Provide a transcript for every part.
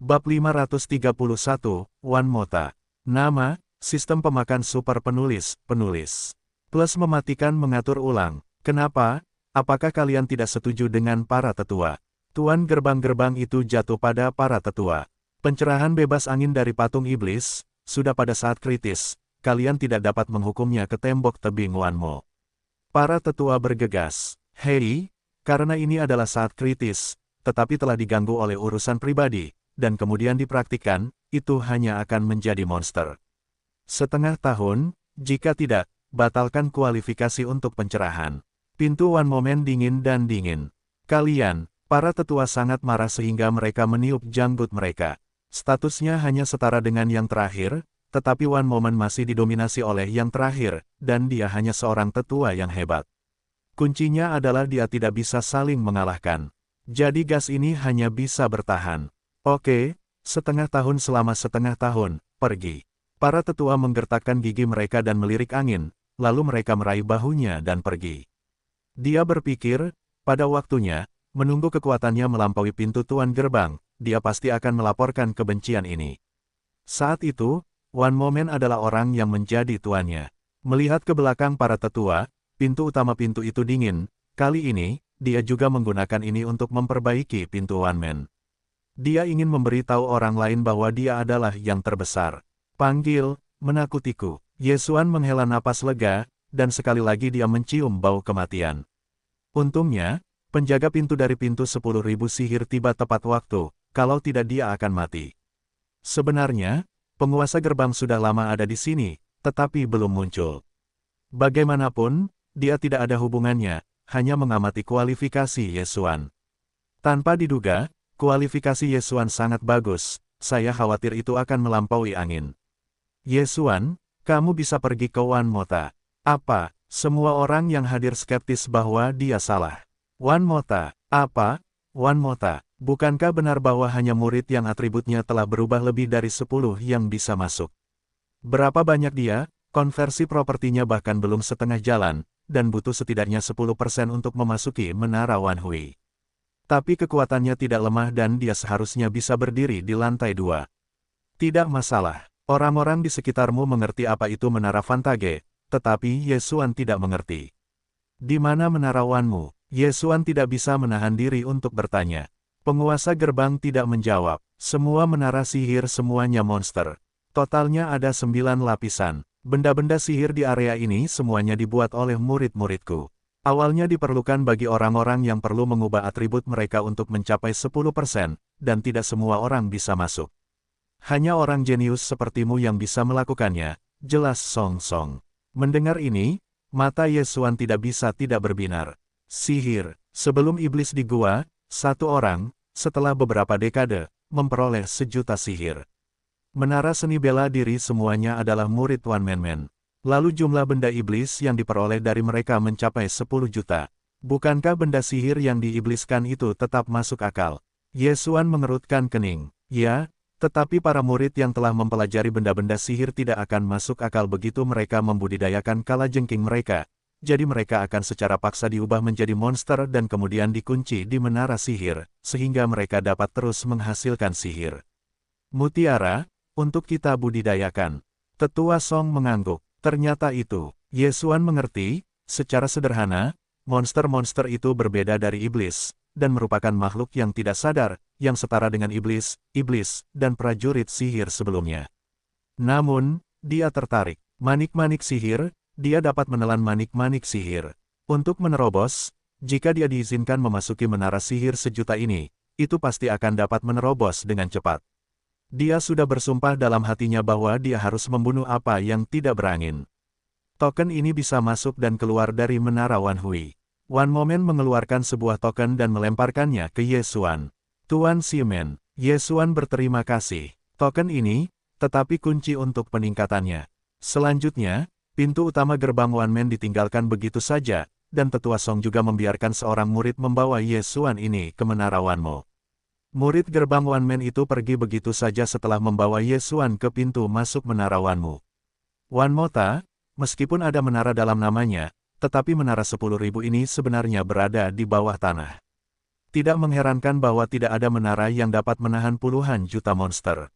Bab 531, Wan Mota. Nama, Sistem Pemakan Super Penulis. Plus mematikan mengatur ulang. Kenapa? Apakah kalian tidak setuju dengan para tetua? Tuan gerbang-gerbang itu jatuh pada para tetua. Pencerahan bebas angin dari patung iblis, sudah pada saat kritis, kalian tidak dapat menghukumnya ke tembok tebing Wan Mo. Para tetua bergegas. Hei, karena ini adalah saat kritis, tetapi telah diganggu oleh urusan pribadi, dan kemudian dipraktikkan, itu hanya akan menjadi monster. Setengah tahun, jika tidak, batalkan kualifikasi untuk pencerahan. Pintu Wan Momen dingin dan dingin. Kalian, para tetua sangat marah sehingga mereka meniup janggut mereka. Statusnya hanya setara dengan yang terakhir, tetapi Wan Momen masih didominasi oleh yang terakhir, dan dia hanya seorang tetua yang hebat. Kuncinya adalah dia tidak bisa saling mengalahkan. Jadi gas ini hanya bisa bertahan. Oke, setengah tahun selama setengah tahun, pergi. Para tetua menggertakkan gigi mereka dan melirik angin, lalu mereka meraih bahunya dan pergi. Dia berpikir, pada waktunya, menunggu kekuatannya melampaui pintu tuan gerbang, dia pasti akan melaporkan kebencian ini. Saat itu, Wan Momen adalah orang yang menjadi tuannya. Melihat ke belakang para tetua, pintu utama pintu itu dingin, kali ini, dia juga menggunakan ini untuk memperbaiki pintu Wan Men. Dia ingin memberitahu orang lain bahwa dia adalah yang terbesar. Panggil, menakutiku. Yesuan menghela napas lega, dan sekali lagi dia mencium bau kematian. Untungnya, penjaga pintu dari pintu 10.000 sihir tiba tepat waktu, kalau tidak dia akan mati. Sebenarnya, penguasa gerbang sudah lama ada di sini, tetapi belum muncul. Bagaimanapun, dia tidak ada hubungannya, hanya mengamati kualifikasi Yesuan. Tanpa diduga, kualifikasi Yesuan sangat bagus, saya khawatir itu akan melampaui angin. Yesuan, kamu bisa pergi ke Wan Mota. Apa? Semua orang yang hadir skeptis bahwa dia salah. Wan Mota. Apa? Wan Mota. Bukankah benar bahwa hanya murid yang atributnya telah berubah lebih dari 10 yang bisa masuk? Berapa banyak dia? Konversi propertinya bahkan belum setengah jalan, dan butuh setidaknya 10% untuk memasuki Menara Wan Hui. Tapi kekuatannya tidak lemah dan dia seharusnya bisa berdiri di lantai 2. Tidak masalah. Orang-orang di sekitarmu mengerti apa itu Menara Vantage, tetapi Yesuan tidak mengerti. Di mana Menara Wanmu? Yesuan tidak bisa menahan diri untuk bertanya. Penguasa gerbang tidak menjawab. Semua menara sihir semuanya monster. Totalnya ada 9 lapisan. Benda-benda sihir di area ini semuanya dibuat oleh murid-muridku. Awalnya diperlukan bagi orang-orang yang perlu mengubah atribut mereka untuk mencapai 10%, dan tidak semua orang bisa masuk. Hanya orang jenius sepertimu yang bisa melakukannya, jelas Song Song. Mendengar ini, mata Yesuan tidak bisa tidak berbinar. Sihir, sebelum iblis di gua, satu orang, setelah beberapa dekade, memperoleh 1.000.000 sihir. Menara seni bela diri semuanya adalah murid Wan Men. Lalu jumlah benda iblis yang diperoleh dari mereka mencapai 10 juta. Bukankah benda sihir yang diibliskan itu tetap masuk akal? Yesuan mengerutkan kening. Ya, tetapi para murid yang telah mempelajari benda-benda sihir tidak akan masuk akal begitu mereka membudidayakan kalajengking mereka. Jadi mereka akan secara paksa diubah menjadi monster dan kemudian dikunci di menara sihir, sehingga mereka dapat terus menghasilkan sihir. Mutiara, untuk kita budidayakan. Tetua Song mengangguk. Ternyata itu, Yesuan mengerti, secara sederhana, monster-monster itu berbeda dari iblis, dan merupakan makhluk yang tidak sadar, yang setara dengan iblis, dan prajurit sihir sebelumnya. Namun, dia tertarik. Manik-manik sihir, dia dapat menelan manik-manik sihir. Untuk menerobos, jika dia diizinkan memasuki menara sihir 1.000.000 ini, itu pasti akan dapat menerobos dengan cepat. Dia sudah bersumpah dalam hatinya bahwa dia harus membunuh apa yang tidak berangin. Token ini bisa masuk dan keluar dari Menara Wan Hui. Wan Momen mengeluarkan sebuah token dan melemparkannya ke Yesuan. Tuan Simen, Yesuan berterima kasih. Token ini, tetapi kunci untuk peningkatannya. Selanjutnya, pintu utama gerbang Wan Men ditinggalkan begitu saja, dan Tetua Song juga membiarkan seorang murid membawa Yesuan ini ke Menara Wan Mo. Murid gerbang Wan Men itu pergi begitu saja setelah membawa Yesuan ke pintu masuk Menara Wanmu. Wan Mota, meskipun ada menara dalam namanya, tetapi menara 10.000 ini sebenarnya berada di bawah tanah. Tidak mengherankan bahwa tidak ada menara yang dapat menahan puluhan juta monster.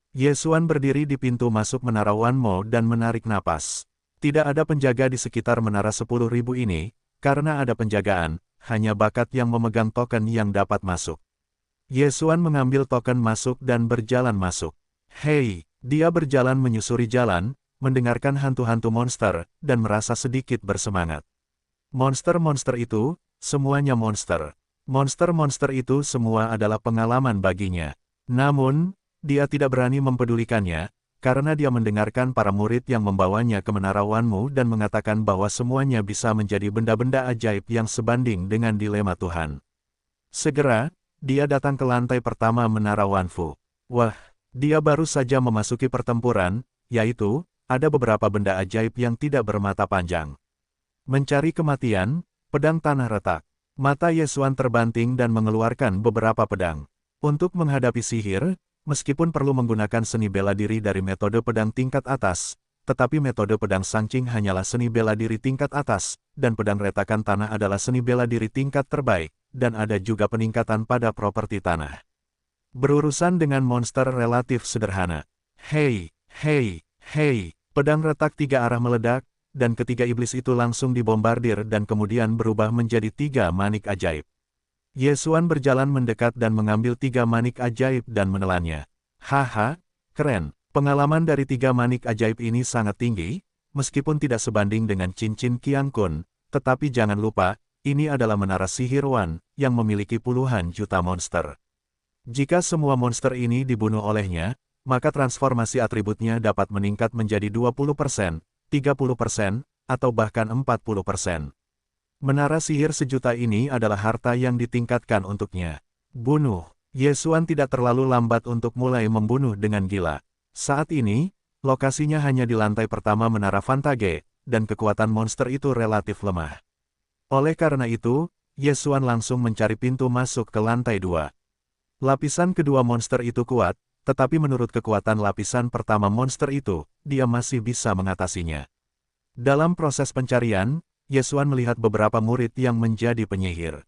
Ye Xuan berdiri di pintu masuk menara Wanmo dan menarik napas. Tidak ada penjaga di sekitar menara 10.000 ini, karena ada penjagaan, hanya bakat yang memegang token yang dapat masuk. Ye Xuan mengambil token masuk dan berjalan masuk. Hei, dia berjalan menyusuri jalan, mendengarkan hantu-hantu monster, dan merasa sedikit bersemangat. Monster-monster itu, semuanya monster. Monster-monster itu semua adalah pengalaman baginya. Namun, dia tidak berani mempedulikannya, karena dia mendengarkan para murid yang membawanya ke Menara Wanmu dan mengatakan bahwa semuanya bisa menjadi benda-benda ajaib yang sebanding dengan dilema Tuhan. Segera, dia datang ke lantai pertama Menara Wanfu. Wah, dia baru saja memasuki pertempuran, yaitu, ada beberapa benda ajaib yang tidak bermata panjang. Mencari kematian, pedang tanah retak. Mata Ye Xuan terbanting dan mengeluarkan beberapa pedang. Untuk menghadapi sihir, meskipun perlu menggunakan seni bela diri dari metode pedang tingkat atas, tetapi metode pedang Sangqing hanyalah seni bela diri tingkat atas, dan pedang retakan tanah adalah seni bela diri tingkat terbaik, dan ada juga peningkatan pada properti tanah. Berurusan dengan monster relatif sederhana. Hei, hei, hei, pedang retak 3 arah meledak, dan ketiga iblis itu langsung dibombardir dan kemudian berubah menjadi 3 manik ajaib. Ye Xuan berjalan mendekat dan mengambil 3 manik ajaib dan menelannya. Haha, keren. Pengalaman dari 3 manik ajaib ini sangat tinggi, meskipun tidak sebanding dengan cincin Qiang Kun, tetapi jangan lupa, ini adalah menara sihir Wan, yang memiliki puluhan juta monster. Jika semua monster ini dibunuh olehnya, maka transformasi atributnya dapat meningkat menjadi 20%, 30%, atau bahkan 40%. Menara sihir sejuta ini adalah harta yang ditingkatkan untuknya. Bunuh. Ye Xuan tidak terlalu lambat untuk mulai membunuh dengan gila. Saat ini, lokasinya hanya di lantai pertama Menara Vantage, dan kekuatan monster itu relatif lemah. Oleh karena itu, Ye Xuan langsung mencari pintu masuk ke lantai 2. Lapisan kedua monster itu kuat, tetapi menurut kekuatan lapisan pertama monster itu, dia masih bisa mengatasinya. Dalam proses pencarian, Ye Xuan melihat beberapa murid yang menjadi penyihir.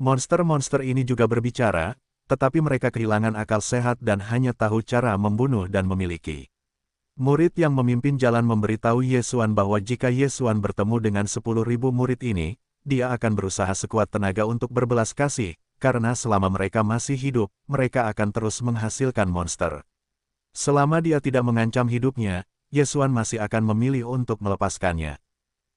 Monster-monster ini juga berbicara, tetapi mereka kehilangan akal sehat dan hanya tahu cara membunuh dan memiliki. Murid yang memimpin jalan memberitahu Ye Xuan bahwa jika Ye Xuan bertemu dengan 10.000 murid ini, dia akan berusaha sekuat tenaga untuk berbelas kasih, karena selama mereka masih hidup, mereka akan terus menghasilkan monster. Selama dia tidak mengancam hidupnya, Ye Xuan masih akan memilih untuk melepaskannya.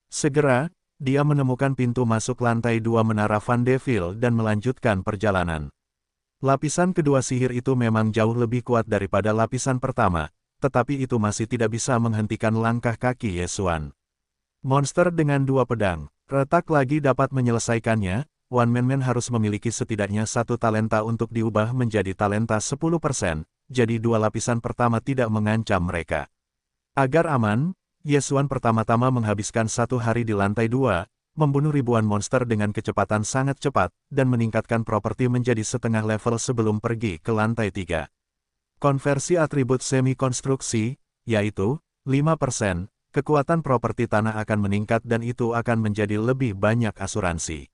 Segera, dia menemukan pintu masuk lantai 2 Menara Van Devil dan melanjutkan perjalanan. Lapisan kedua sihir itu memang jauh lebih kuat daripada lapisan pertama, tetapi itu masih tidak bisa menghentikan langkah kaki Ye Xuan. Monster dengan 2 pedang, retak lagi dapat menyelesaikannya. One Man harus memiliki setidaknya 1 talenta untuk diubah menjadi talenta 10%, jadi 2 lapisan pertama tidak mengancam mereka. Agar aman, Ye Xuan pertama-tama menghabiskan 1 hari di lantai 2, membunuh ribuan monster dengan kecepatan sangat cepat, dan meningkatkan properti menjadi setengah level sebelum pergi ke lantai 3. Konversi atribut semi-konstruksi, yaitu 5%, kekuatan properti tanah akan meningkat dan itu akan menjadi lebih banyak asuransi.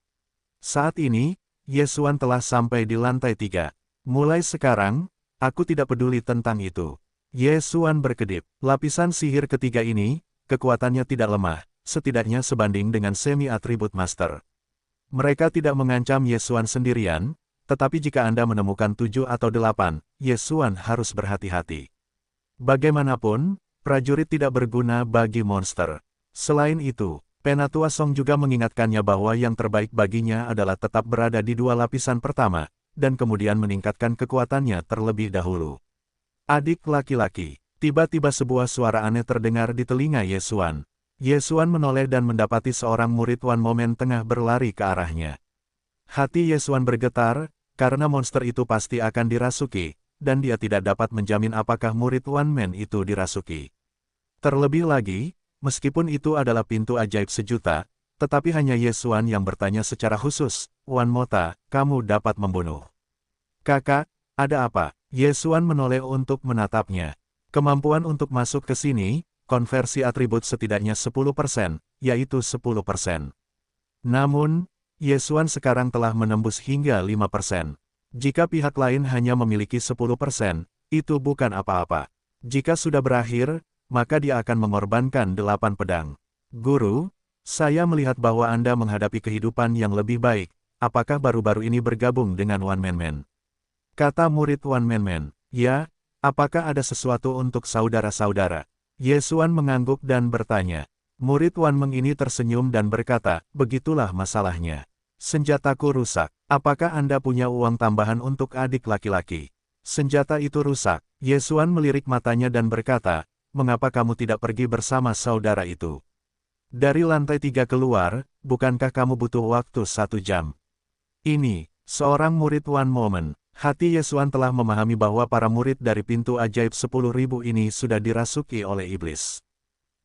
Saat ini, Ye Xuan telah sampai di lantai 3. Mulai sekarang, aku tidak peduli tentang itu. Ye Xuan berkedip. Lapisan sihir ketiga ini, kekuatannya tidak lemah, setidaknya sebanding dengan semi-atribut master. Mereka tidak mengancam Ye Xuan sendirian, tetapi jika Anda menemukan 7 atau 8, Ye Xuan harus berhati-hati. Bagaimanapun, prajurit tidak berguna bagi monster. Selain itu, Penatua Song juga mengingatkannya bahwa yang terbaik baginya adalah tetap berada di 2 lapisan pertama, dan kemudian meningkatkan kekuatannya terlebih dahulu. Adik laki-laki, tiba-tiba sebuah suara aneh terdengar di telinga Ye Xuan. Ye Xuan menoleh dan mendapati seorang murid Wan Momen tengah berlari ke arahnya. Hati Ye Xuan bergetar, karena monster itu pasti akan dirasuki, dan dia tidak dapat menjamin apakah murid Wan Men itu dirasuki. Terlebih lagi, meskipun itu adalah pintu ajaib sejuta, tetapi hanya Ye Xuan yang bertanya secara khusus, "Wan Mota, kamu dapat membunuh." "Kakak, ada apa?" Ye Xuan menoleh untuk menatapnya. Kemampuan untuk masuk ke sini, konversi atribut setidaknya 10%, yaitu 10%. Namun, Yesuan sekarang telah menembus hingga 5%. Jika pihak lain hanya memiliki 10%, itu bukan apa-apa. Jika sudah berakhir, maka dia akan mengorbankan 8 pedang. Guru, saya melihat bahwa Anda menghadapi kehidupan yang lebih baik. Apakah baru-baru ini bergabung dengan One Man Man? Kata murid One Man Man, ya, apakah ada sesuatu untuk saudara-saudara? Yesuan mengangguk dan bertanya. Murid Wan Meng ini tersenyum dan berkata, begitulah masalahnya. Senjataku rusak. Apakah Anda punya uang tambahan untuk adik laki-laki? Senjata itu rusak. Yesuan melirik matanya dan berkata, mengapa kamu tidak pergi bersama saudara itu? Dari lantai 3 keluar, bukankah kamu butuh waktu 1 jam? Ini, seorang murid One Moment. Hati Yesuan telah memahami bahwa para murid dari pintu ajaib 10.000 ini sudah dirasuki oleh iblis.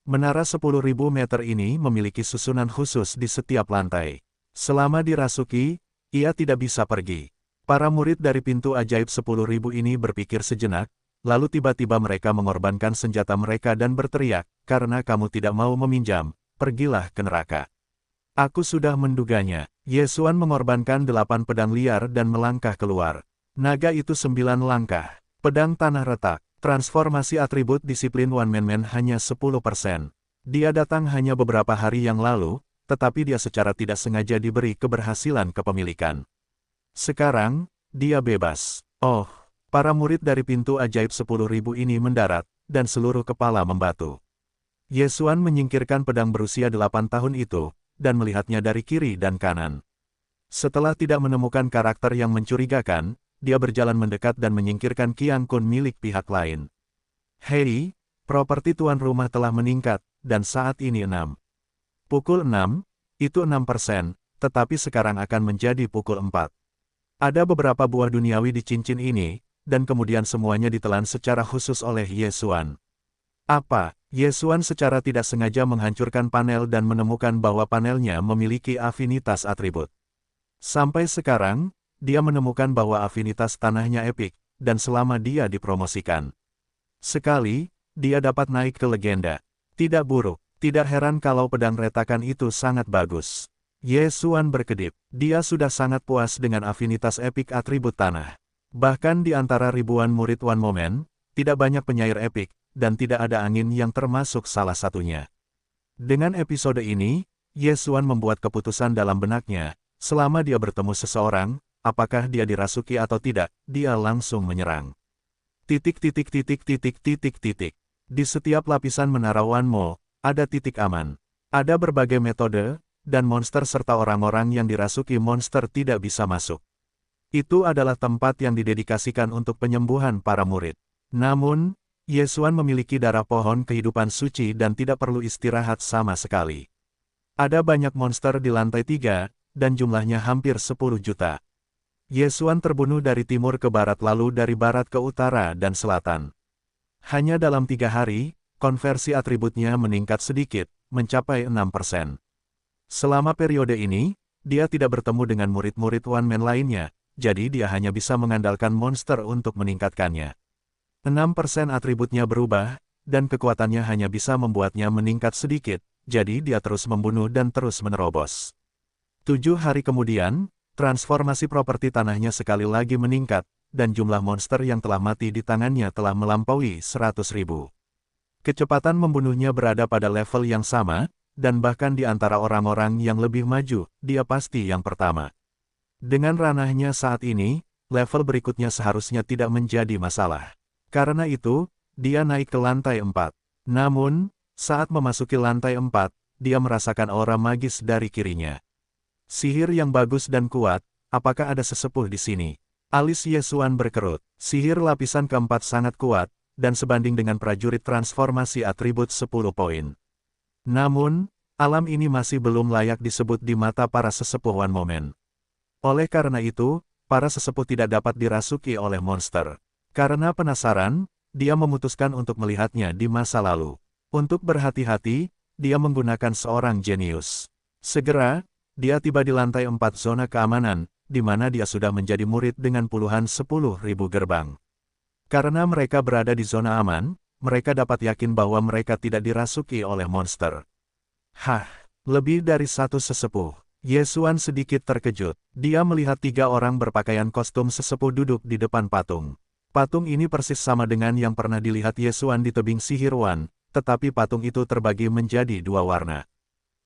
Menara 10.000 meter ini memiliki susunan khusus di setiap lantai. Selama dirasuki, ia tidak bisa pergi. Para murid dari pintu ajaib 10.000 ini berpikir sejenak, lalu tiba-tiba mereka mengorbankan senjata mereka dan berteriak, karena kamu tidak mau meminjam, pergilah ke neraka. Aku sudah menduganya. Yesuan mengorbankan 8 pedang liar dan melangkah keluar. Naga itu 9 langkah. Pedang tanah retak. Transformasi atribut disiplin One Man Man hanya 10%. Dia datang hanya beberapa hari yang lalu, tetapi dia secara tidak sengaja diberi keberhasilan kepemilikan. Sekarang, dia bebas. Oh, para murid dari pintu ajaib 10.000 ini mendarat, dan seluruh kepala membatu. Yesuan menyingkirkan pedang berusia 8 tahun itu, dan melihatnya dari kiri dan kanan. Setelah tidak menemukan karakter yang mencurigakan, dia berjalan mendekat dan menyingkirkan Qiang Kun milik pihak lain. Hei, properti tuan rumah telah meningkat, dan saat ini 6. Pukul 6, itu 6%, tetapi sekarang akan menjadi pukul 4. Ada beberapa buah duniawi di cincin ini, dan kemudian semuanya ditelan secara khusus oleh Yesuan. Apa? Yesuan secara tidak sengaja menghancurkan panel dan menemukan bahwa panelnya memiliki afinitas atribut. Sampai sekarang, dia menemukan bahwa afinitas tanahnya epik, dan selama dia dipromosikan. Sekali, dia dapat naik ke legenda. Tidak buruk. Tidak heran kalau pedang retakan itu sangat bagus. Yesuan berkedip. Dia sudah sangat puas dengan afinitas epik atribut tanah. Bahkan di antara ribuan murid One Moment, tidak banyak penyair epik, dan tidak ada angin yang termasuk salah satunya. Dengan episode ini, Yesuan membuat keputusan dalam benaknya. Selama dia bertemu seseorang, apakah dia dirasuki atau tidak, dia langsung menyerang. Titik. Di setiap lapisan menara One Mo, ada titik aman. Ada berbagai metode, dan monster serta orang-orang yang dirasuki monster tidak bisa masuk. Itu adalah tempat yang didedikasikan untuk penyembuhan para murid. Namun, Yesuan memiliki darah pohon kehidupan suci dan tidak perlu istirahat sama sekali. Ada banyak monster di lantai 3, dan jumlahnya hampir 10 juta. Yesuan terbunuh dari timur ke barat lalu dari barat ke utara dan selatan. Hanya dalam 3 hari, konversi atributnya meningkat sedikit, mencapai 6%. Selama periode ini, dia tidak bertemu dengan murid-murid One Man lainnya, jadi dia hanya bisa mengandalkan monster untuk meningkatkannya. 6% atributnya berubah, dan kekuatannya hanya bisa membuatnya meningkat sedikit, jadi dia terus membunuh dan terus menerobos. 7 hari kemudian, transformasi properti tanahnya sekali lagi meningkat, dan jumlah monster yang telah mati di tangannya telah melampaui 100.000. Kecepatan membunuhnya berada pada level yang sama, dan bahkan di antara orang-orang yang lebih maju, dia pasti yang pertama. Dengan ranahnya saat ini, level berikutnya seharusnya tidak menjadi masalah. Karena itu, dia naik ke lantai 4. Namun, saat memasuki lantai 4, dia merasakan aura magis dari kirinya. Sihir yang bagus dan kuat, apakah ada sesepuh di sini? Alis Yesuan berkerut. Sihir lapisan keempat sangat kuat, dan sebanding dengan prajurit transformasi atribut 10 poin. Namun, alam ini masih belum layak disebut di mata para sesepuh One Moment. Oleh karena itu, para sesepuh tidak dapat dirasuki oleh monster. Karena penasaran, dia memutuskan untuk melihatnya di masa lalu. Untuk berhati-hati, dia menggunakan seorang jenius. Segera, dia tiba di lantai 4 zona keamanan, di mana dia sudah menjadi murid dengan puluhan 10.000 gerbang. Karena mereka berada di zona aman, mereka dapat yakin bahwa mereka tidak dirasuki oleh monster. Hah, lebih dari satu sesepuh. Yesuan sedikit terkejut. Dia melihat 3 orang berpakaian kostum sesepuh duduk di depan patung. Patung ini persis sama dengan yang pernah dilihat Yesuan di tebing sihir Wan, tetapi patung itu terbagi menjadi 2 warna.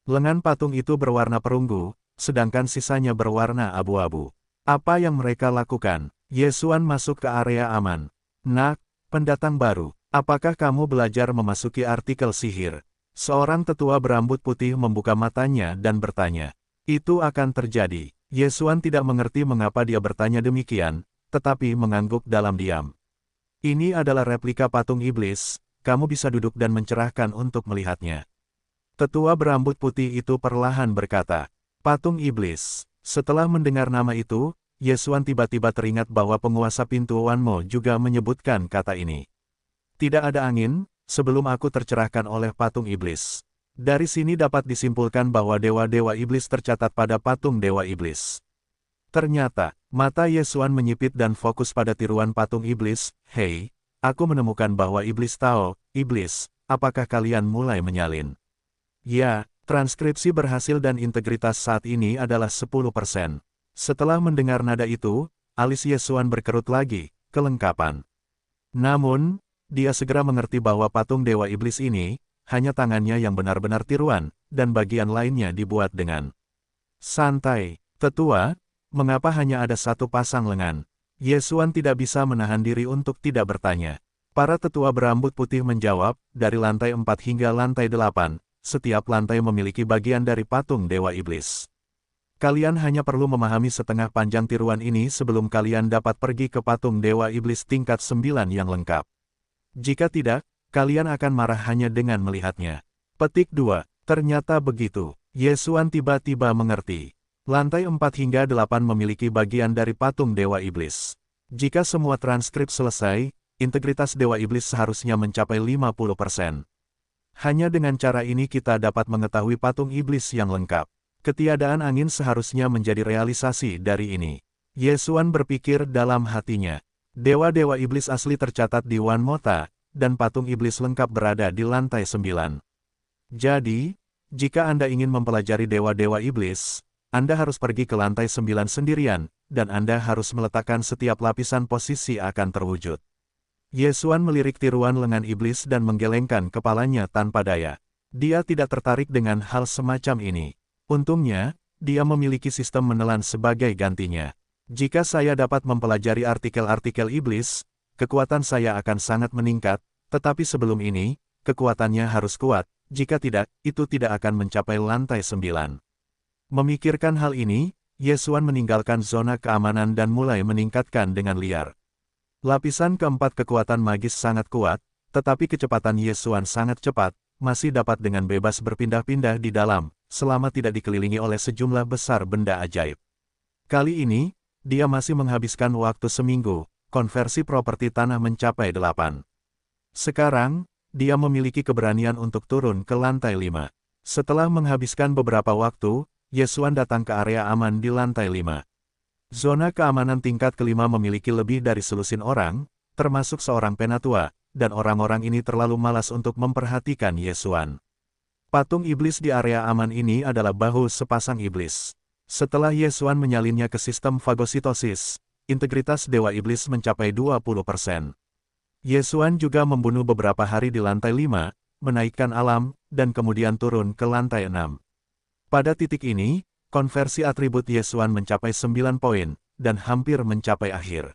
Lengan patung itu berwarna perunggu, sedangkan sisanya berwarna abu-abu. Apa yang mereka lakukan? Yesuan masuk ke area aman. Nak, pendatang baru, apakah kamu belajar memasuki artikel sihir? Seorang tetua berambut putih membuka matanya dan bertanya. Itu akan terjadi. Yesuan tidak mengerti mengapa dia bertanya demikian, tetapi mengangguk dalam diam. Ini adalah replika patung iblis, kamu bisa duduk dan mencerahkan untuk melihatnya. Tetua berambut putih itu perlahan berkata, patung iblis. Setelah mendengar nama itu, Yesuan tiba-tiba teringat bahwa penguasa pintu Wanmo juga menyebutkan kata ini. Tidak ada angin, sebelum aku tercerahkan oleh patung iblis. Dari sini dapat disimpulkan bahwa dewa-dewa iblis tercatat pada patung dewa iblis. Ternyata, mata Yesuan menyipit dan fokus pada tiruan patung iblis. Hei, aku menemukan bahwa iblis tahu, iblis, apakah kalian mulai menyalin? Ya, transkripsi berhasil dan integritas saat ini adalah 10%. Setelah mendengar nada itu, alis Yesuan berkerut lagi, kelengkapan. Namun, dia segera mengerti bahwa patung dewa iblis ini, hanya tangannya yang benar-benar tiruan, dan bagian lainnya dibuat dengan santai. Tetua, mengapa hanya ada 1 pasang lengan? Yesuan tidak bisa menahan diri untuk tidak bertanya. Para tetua berambut putih menjawab, dari lantai 4 hingga lantai 8, setiap lantai memiliki bagian dari patung dewa iblis. Kalian hanya perlu memahami setengah panjang tiruan ini sebelum kalian dapat pergi ke patung dewa iblis tingkat 9 yang lengkap. Jika tidak, kalian akan marah hanya dengan melihatnya. Petik 2. Ternyata begitu. Yesuan tiba-tiba mengerti. Lantai 4 hingga 8 memiliki bagian dari patung dewa iblis. Jika semua transkrip selesai, integritas dewa iblis seharusnya mencapai 50%. Hanya dengan cara ini kita dapat mengetahui patung iblis yang lengkap. Ketiadaan angin seharusnya menjadi realisasi dari ini. Yesuan berpikir dalam hatinya. Dewa-dewa iblis asli tercatat di Wan Mota, dan patung iblis lengkap berada di lantai 9. Jadi, jika Anda ingin mempelajari dewa-dewa iblis, Anda harus pergi ke lantai 9 sendirian, dan Anda harus meletakkan setiap lapisan posisi akan terwujud. Yesuan melirik tiruan lengan iblis dan menggelengkan kepalanya tanpa daya. Dia tidak tertarik dengan hal semacam ini. Untungnya, dia memiliki sistem menelan sebagai gantinya. Jika saya dapat mempelajari artikel-artikel iblis, kekuatan saya akan sangat meningkat, tetapi sebelum ini, kekuatannya harus kuat, jika tidak, itu tidak akan mencapai lantai 9. Memikirkan hal ini, Yesuan meninggalkan zona keamanan dan mulai meningkatkan dengan liar. Lapisan keempat kekuatan magis sangat kuat, tetapi kecepatan Yesuan sangat cepat, masih dapat dengan bebas berpindah-pindah di dalam, selama tidak dikelilingi oleh sejumlah besar benda ajaib. Kali ini, dia masih menghabiskan waktu seminggu, konversi properti tanah mencapai 8. Sekarang, dia memiliki keberanian untuk turun ke lantai 5. Setelah menghabiskan beberapa waktu, Yesuan datang ke area aman di lantai 5. Zona keamanan tingkat kelima memiliki lebih dari selusin orang, termasuk seorang penatua, dan orang-orang ini terlalu malas untuk memperhatikan Yesuan. Patung iblis di area aman ini adalah bahu sepasang iblis. Setelah Yesuan menyalinnya ke sistem fagositosis, integritas dewa iblis mencapai 20%. Yesuan juga membunuh beberapa hari di lantai 5, menaikkan alam, dan kemudian turun ke lantai 6. Pada titik ini, konversi atribut Yesuan mencapai 9 poin, dan hampir mencapai akhir.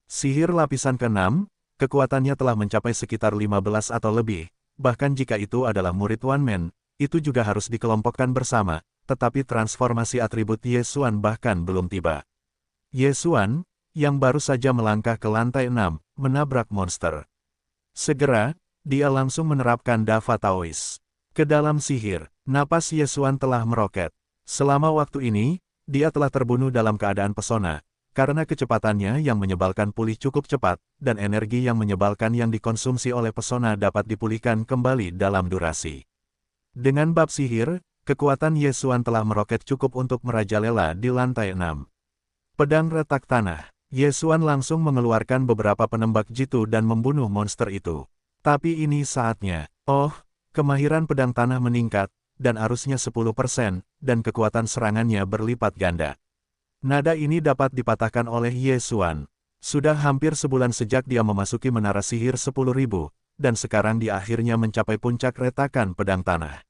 Sihir lapisan ke-6, kekuatannya telah mencapai sekitar 15 atau lebih, bahkan jika itu adalah murid One Man, itu juga harus dikelompokkan bersama, tetapi transformasi atribut Yesuan bahkan belum tiba. Yesuan, yang baru saja melangkah ke lantai 6, menabrak monster. Segera, dia langsung menerapkan Dava Taois. Ke dalam sihir, napas Yesuan telah meroket. Selama waktu ini, dia telah terbunuh dalam keadaan pesona, karena kecepatannya yang menyebalkan pulih cukup cepat, dan energi yang menyebalkan yang dikonsumsi oleh pesona dapat dipulihkan kembali dalam durasi. Dengan bab sihir, kekuatan Yesuan telah meroket cukup untuk merajalela di lantai 6. Pedang retak tanah, Yesuan langsung mengeluarkan beberapa penembak jitu dan membunuh monster itu. Tapi ini saatnya. Oh, kemahiran pedang tanah meningkat, dan arusnya 10%, dan kekuatan serangannya berlipat ganda. Nada ini dapat dipatahkan oleh Ye Xuan. Sudah hampir sebulan sejak dia memasuki menara sihir 10.000, dan sekarang dia akhirnya mencapai puncak retakan pedang tanah.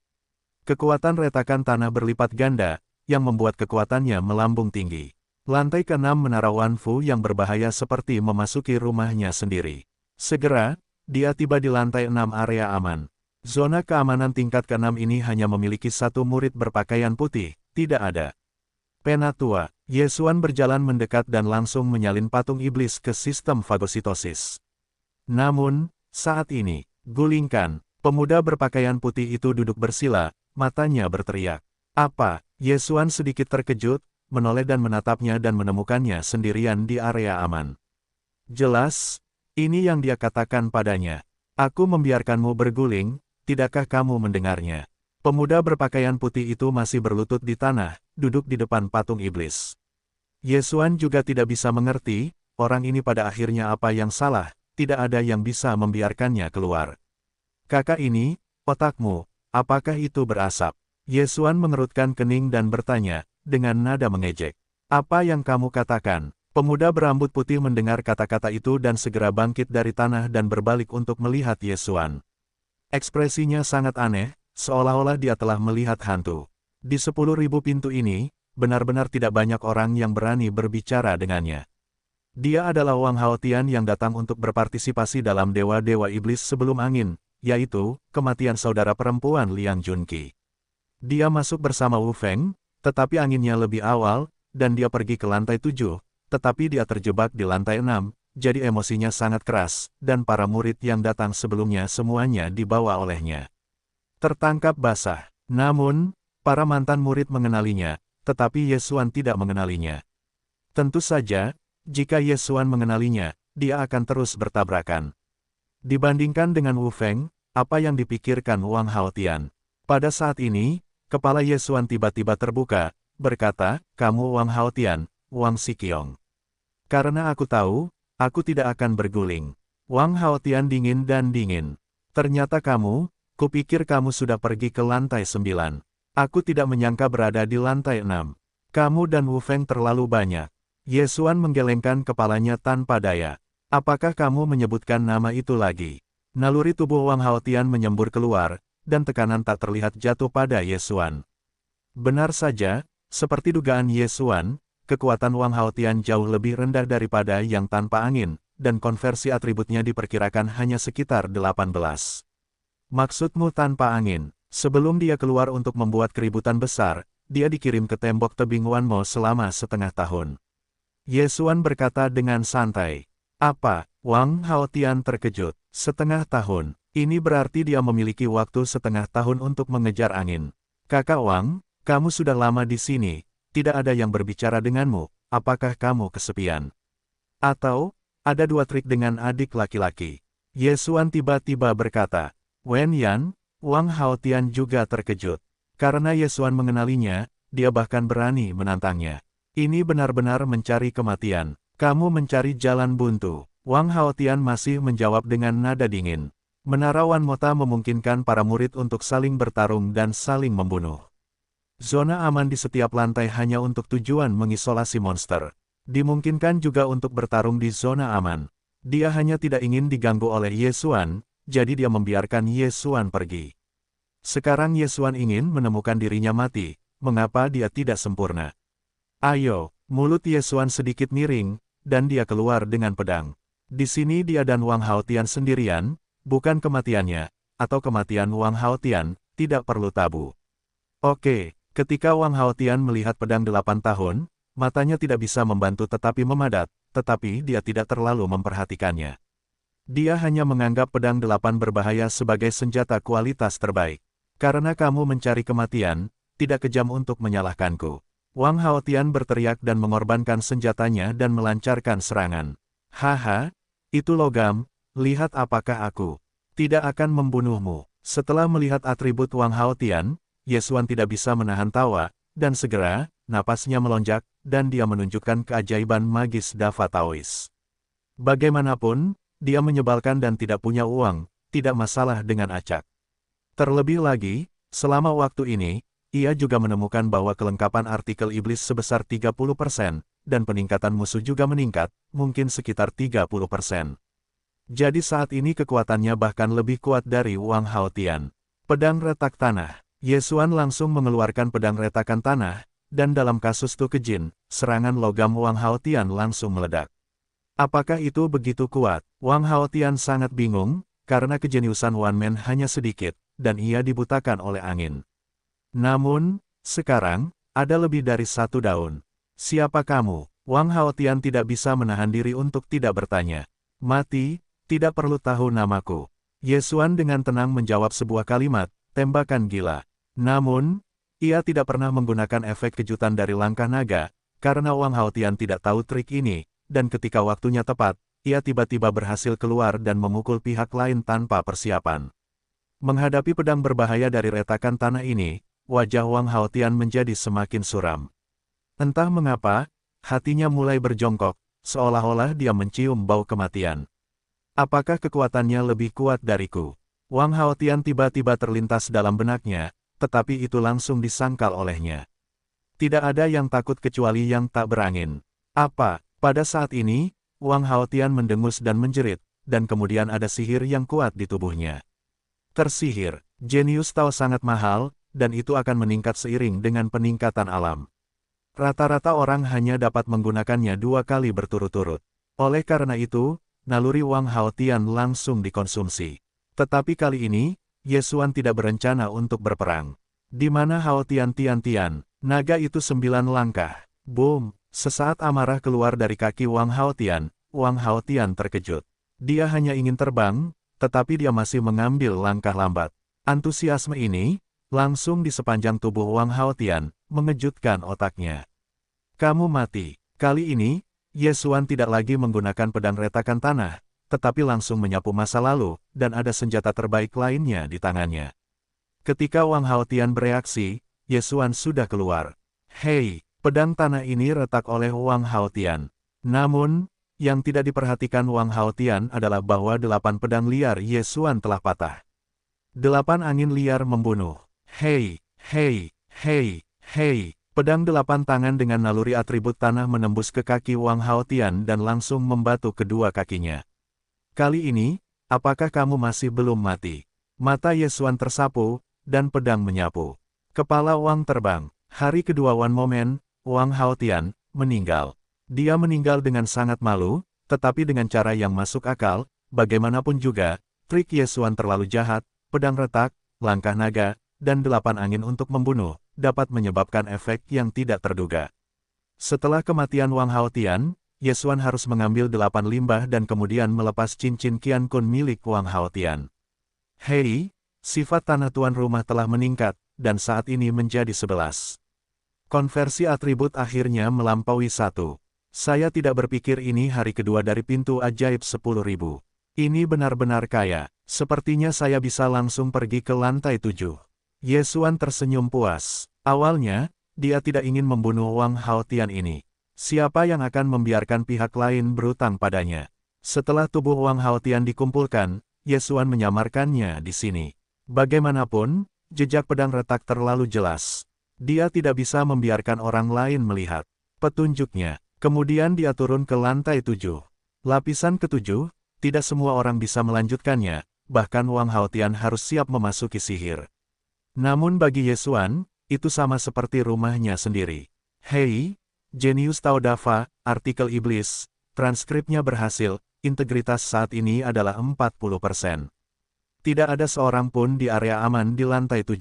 Kekuatan retakan tanah berlipat ganda, yang membuat kekuatannya melambung tinggi. Lantai ke-6 menara Wanfu yang berbahaya seperti memasuki rumahnya sendiri. Segera, dia tiba di lantai 6 area aman. Zona keamanan tingkat ke-6 ini hanya memiliki satu murid berpakaian putih, tidak ada. Penatua, Ye Xuan berjalan mendekat dan langsung menyalin patung iblis ke sistem fagositosis. Namun, saat ini, gulingkan, pemuda berpakaian putih itu duduk bersila, matanya berteriak. Apa? Ye Xuan sedikit terkejut, menoleh dan menatapnya dan menemukannya sendirian di area aman. Jelas, ini yang dia katakan padanya. Aku membiarkanmu berguling, tidakkah kamu mendengarnya? Pemuda berpakaian putih itu masih berlutut di tanah, duduk di depan patung iblis. Ye Xuan juga tidak bisa mengerti, orang ini pada akhirnya apa yang salah, tidak ada yang bisa membiarkannya keluar. Kakak ini, otakmu, apakah itu berasap? Ye Xuan mengerutkan kening dan bertanya, dengan nada mengejek. Apa yang kamu katakan? Pemuda berambut putih mendengar kata-kata itu dan segera bangkit dari tanah dan berbalik untuk melihat Ye Xuan. Ekspresinya sangat aneh, seolah-olah dia telah melihat hantu. Di 10.000 pintu ini, benar-benar tidak banyak orang yang berani berbicara dengannya. Dia adalah Wang Haotian yang datang untuk berpartisipasi dalam dewa-dewa iblis sebelum angin, yaitu, kematian saudara perempuan Liang Junqi. Dia masuk bersama Wu Feng, tetapi anginnya lebih awal, dan dia pergi ke lantai 7, tetapi dia terjebak di lantai 6, jadi emosinya sangat keras, dan para murid yang datang sebelumnya semuanya dibawa olehnya. Tertangkap basah. Namun, para mantan murid mengenalinya, tetapi Ye Xuan tidak mengenalinya. Tentu saja, jika Ye Xuan mengenalinya, dia akan terus bertabrakan. Dibandingkan dengan Wu Feng, apa yang dipikirkan Wang Haotian? Pada saat ini, kepala Ye Xuan tiba-tiba terbuka, berkata, kamu Wang Haotian, Wang Xiqiong. Karena aku tahu, aku tidak akan berguling. Wang Haotian dingin dan dingin. Ternyata kamu, kupikir kamu sudah pergi ke lantai 9. Aku tidak menyangka berada di lantai 6. Kamu dan Wu Feng terlalu banyak. Ye Xuan menggelengkan kepalanya tanpa daya. Apakah kamu menyebutkan nama itu lagi? Naluri tubuh Wang Haotian menyembur keluar, dan tekanan tak terlihat jatuh pada Ye Xuan. Benar saja, seperti dugaan Ye Xuan, kekuatan Wang Haotian jauh lebih rendah daripada yang tanpa angin, dan konversi atributnya diperkirakan hanya sekitar 18. Maksudmu tanpa angin? Sebelum dia keluar untuk membuat keributan besar, dia dikirim ke tembok tebing Wanmo selama setengah tahun. Ye Xuan berkata dengan santai. Apa? Wang Haotian terkejut. Setengah tahun. Ini berarti dia memiliki waktu setengah tahun untuk mengejar angin. Kakak Wang, kamu sudah lama di sini, tidak ada yang berbicara denganmu, apakah kamu kesepian? Atau, ada dua trik dengan adik laki-laki. Ye Xuan tiba-tiba berkata. Wen Yan, Wang Haotian juga terkejut. Karena Ye Xuan mengenalinya, dia bahkan berani menantangnya. Ini benar-benar mencari kematian. Kamu mencari jalan buntu. Wang Haotian masih menjawab dengan nada dingin. Menara Wanmota memungkinkan para murid untuk saling bertarung dan saling membunuh. Zona aman di setiap lantai hanya untuk tujuan mengisolasi monster. Dimungkinkan juga untuk bertarung di zona aman. Dia hanya tidak ingin diganggu oleh Ye Xuan, jadi dia membiarkan Ye Xuan pergi. Sekarang Ye Xuan ingin menemukan dirinya mati, mengapa dia tidak sempurna? Ayo, mulut Ye Xuan sedikit miring, dan dia keluar dengan pedang. Di sini dia dan Wang Haotian sendirian, bukan kematiannya, atau kematian Wang Haotian, tidak perlu tabu. Oke, ketika Wang Haotian melihat pedang 8 tahun, matanya tidak bisa membantu tetapi memadat, tetapi dia tidak terlalu memperhatikannya. Dia hanya menganggap pedang 8 berbahaya sebagai senjata kualitas terbaik. Karena kamu mencari kematian, tidak kejam untuk menyalahkanku. Wang Haotian berteriak dan mengorbankan senjatanya dan melancarkan serangan. Haha, itu logam, lihat apakah aku tidak akan membunuhmu. Setelah melihat atribut Wang Haotian, Ye Xuan tidak bisa menahan tawa, dan segera, napasnya melonjak, dan dia menunjukkan keajaiban magis Dava Taois. Bagaimanapun, dia menyebalkan dan tidak punya uang, tidak masalah dengan acak. Terlebih lagi, Selama waktu ini, ia juga menemukan bahwa kelengkapan artikel iblis sebesar 30%, dan peningkatan musuh juga meningkat, mungkin sekitar 30%. Jadi saat ini kekuatannya bahkan lebih kuat dari Wang Haotian. Pedang retak tanah. Ye Xuan langsung mengeluarkan pedang retakan tanah, dan dalam kasus Tu Kejin, serangan logam Wang Haotian langsung meledak. Apakah itu begitu kuat? Wang Haotian sangat bingung, karena kejeniusan Wan Men hanya sedikit, dan ia dibutakan oleh angin. Namun, sekarang, ada lebih dari 1 daun. Siapa kamu? Wang Haotian tidak bisa menahan diri untuk tidak bertanya. Mati, tidak perlu tahu namaku. Ye Xuan dengan tenang menjawab sebuah kalimat, tembakan gila. Namun, ia tidak pernah menggunakan efek kejutan dari langkah naga, karena Wang Haotian tidak tahu trik ini, dan ketika waktunya tepat, ia tiba-tiba berhasil keluar dan memukul pihak lain tanpa persiapan. Menghadapi pedang berbahaya dari retakan tanah ini, wajah Wang Haotian menjadi semakin suram. Entah mengapa, hatinya mulai berjongkok, seolah-olah dia mencium bau kematian. Apakah kekuatannya lebih kuat dariku? Wang Haotian tiba-tiba terlintas dalam benaknya, tetapi itu langsung disangkal olehnya. Tidak ada yang takut kecuali yang tak berangin. Apa? Pada saat ini, Wang Haotian mendengus dan menjerit, dan kemudian ada sihir yang kuat di tubuhnya. Tersihir, jenius Tao sangat mahal, dan itu akan meningkat seiring dengan peningkatan alam. Rata-rata orang hanya dapat menggunakannya 2 kali berturut-turut. Oleh karena itu, naluri Wang Haotian langsung dikonsumsi. Tetapi kali ini, Ye Xuan tidak berencana untuk berperang. Di mana Haotian Tian-Tian, naga itu 9 langkah. Boom! Sesaat amarah keluar dari kaki Wang Haotian terkejut. Dia hanya ingin terbang, tetapi dia masih mengambil langkah lambat. Antusiasme ini, langsung di sepanjang tubuh Wang Haotian, mengejutkan otaknya. Kamu mati. Kali ini, Ye Xuan tidak lagi menggunakan pedang retakan tanah, tetapi langsung menyapu masa lalu, dan ada senjata terbaik lainnya di tangannya. Ketika Wang Haotian bereaksi, Ye Xuan sudah keluar. Hei! Pedang tanah ini retak oleh Wang Haotian. Namun, yang tidak diperhatikan Wang Haotian adalah bahwa 8 pedang liar Ye Xuan telah patah. 8 angin liar membunuh. Hei, hei, hei, hei. Pedang 8 tangan dengan naluri atribut tanah menembus ke kaki Wang Haotian dan langsung membatu kedua kakinya. Kali ini, apakah kamu masih belum mati? Mata Ye Xuan tersapu, dan pedang menyapu. Kepala Wang terbang. Hari kedua One Moment, Wang Haotian meninggal. Dia meninggal dengan sangat malu, tetapi dengan cara yang masuk akal. Bagaimanapun juga, trik Ye Xuan terlalu jahat, pedang retak, langkah naga, dan 8 angin untuk membunuh, dapat menyebabkan efek yang tidak terduga. Setelah kematian Wang Haotian, Ye Xuan harus mengambil 8 limbah dan kemudian melepas cincin Qian Kun milik Wang Haotian. Hei, sifat tanah tuan rumah telah meningkat, dan saat ini menjadi 11. Konversi atribut akhirnya melampaui 1. Saya tidak berpikir ini hari kedua dari pintu ajaib 10.000. Ini benar-benar kaya, sepertinya saya bisa langsung pergi ke lantai 7. Ye Xuan tersenyum puas. Awalnya, dia tidak ingin membunuh Wang Haotian ini. Siapa yang akan membiarkan pihak lain berutang padanya? Setelah tubuh Wang Haotian dikumpulkan, Ye Xuan menyamarkannya di sini. Bagaimanapun, jejak pedang retak terlalu jelas. Dia tidak bisa membiarkan orang lain melihat petunjuknya. Kemudian dia turun ke lantai 7. Lapisan ke-7, tidak semua orang bisa melanjutkannya, bahkan Wang Haotian harus siap memasuki sihir. Namun bagi Ye Xuan, itu sama seperti rumahnya sendiri. Hei, jenius Tao Dava, artikel iblis, transkripnya berhasil, integritas saat ini adalah 40%. Tidak ada seorang pun di area aman di lantai 7.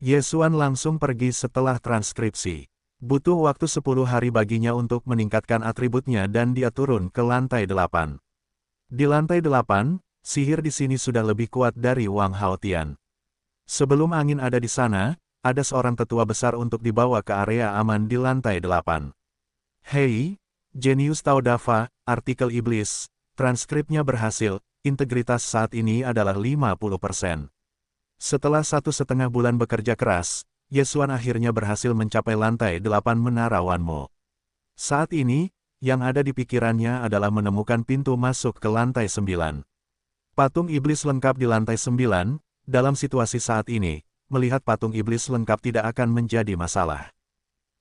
Ye Xuan langsung pergi setelah transkripsi. Butuh waktu 10 hari baginya untuk meningkatkan atributnya dan dia turun ke lantai 8. Di lantai 8, sihir di sini sudah lebih kuat dari Wang Haotian. Sebelum angin ada di sana, ada seorang tetua besar untuk dibawa ke area aman di lantai 8. Hei, jenius Tao Dava, artikel iblis, transkripnya berhasil, integritas saat ini adalah 50%. Setelah 1,5 bulan bekerja keras, Ye Xuan akhirnya berhasil mencapai lantai 8 Menara Wanmo. Saat ini, yang ada di pikirannya adalah menemukan pintu masuk ke lantai 9. Patung iblis lengkap di lantai 9, dalam situasi saat ini, melihat patung iblis lengkap tidak akan menjadi masalah.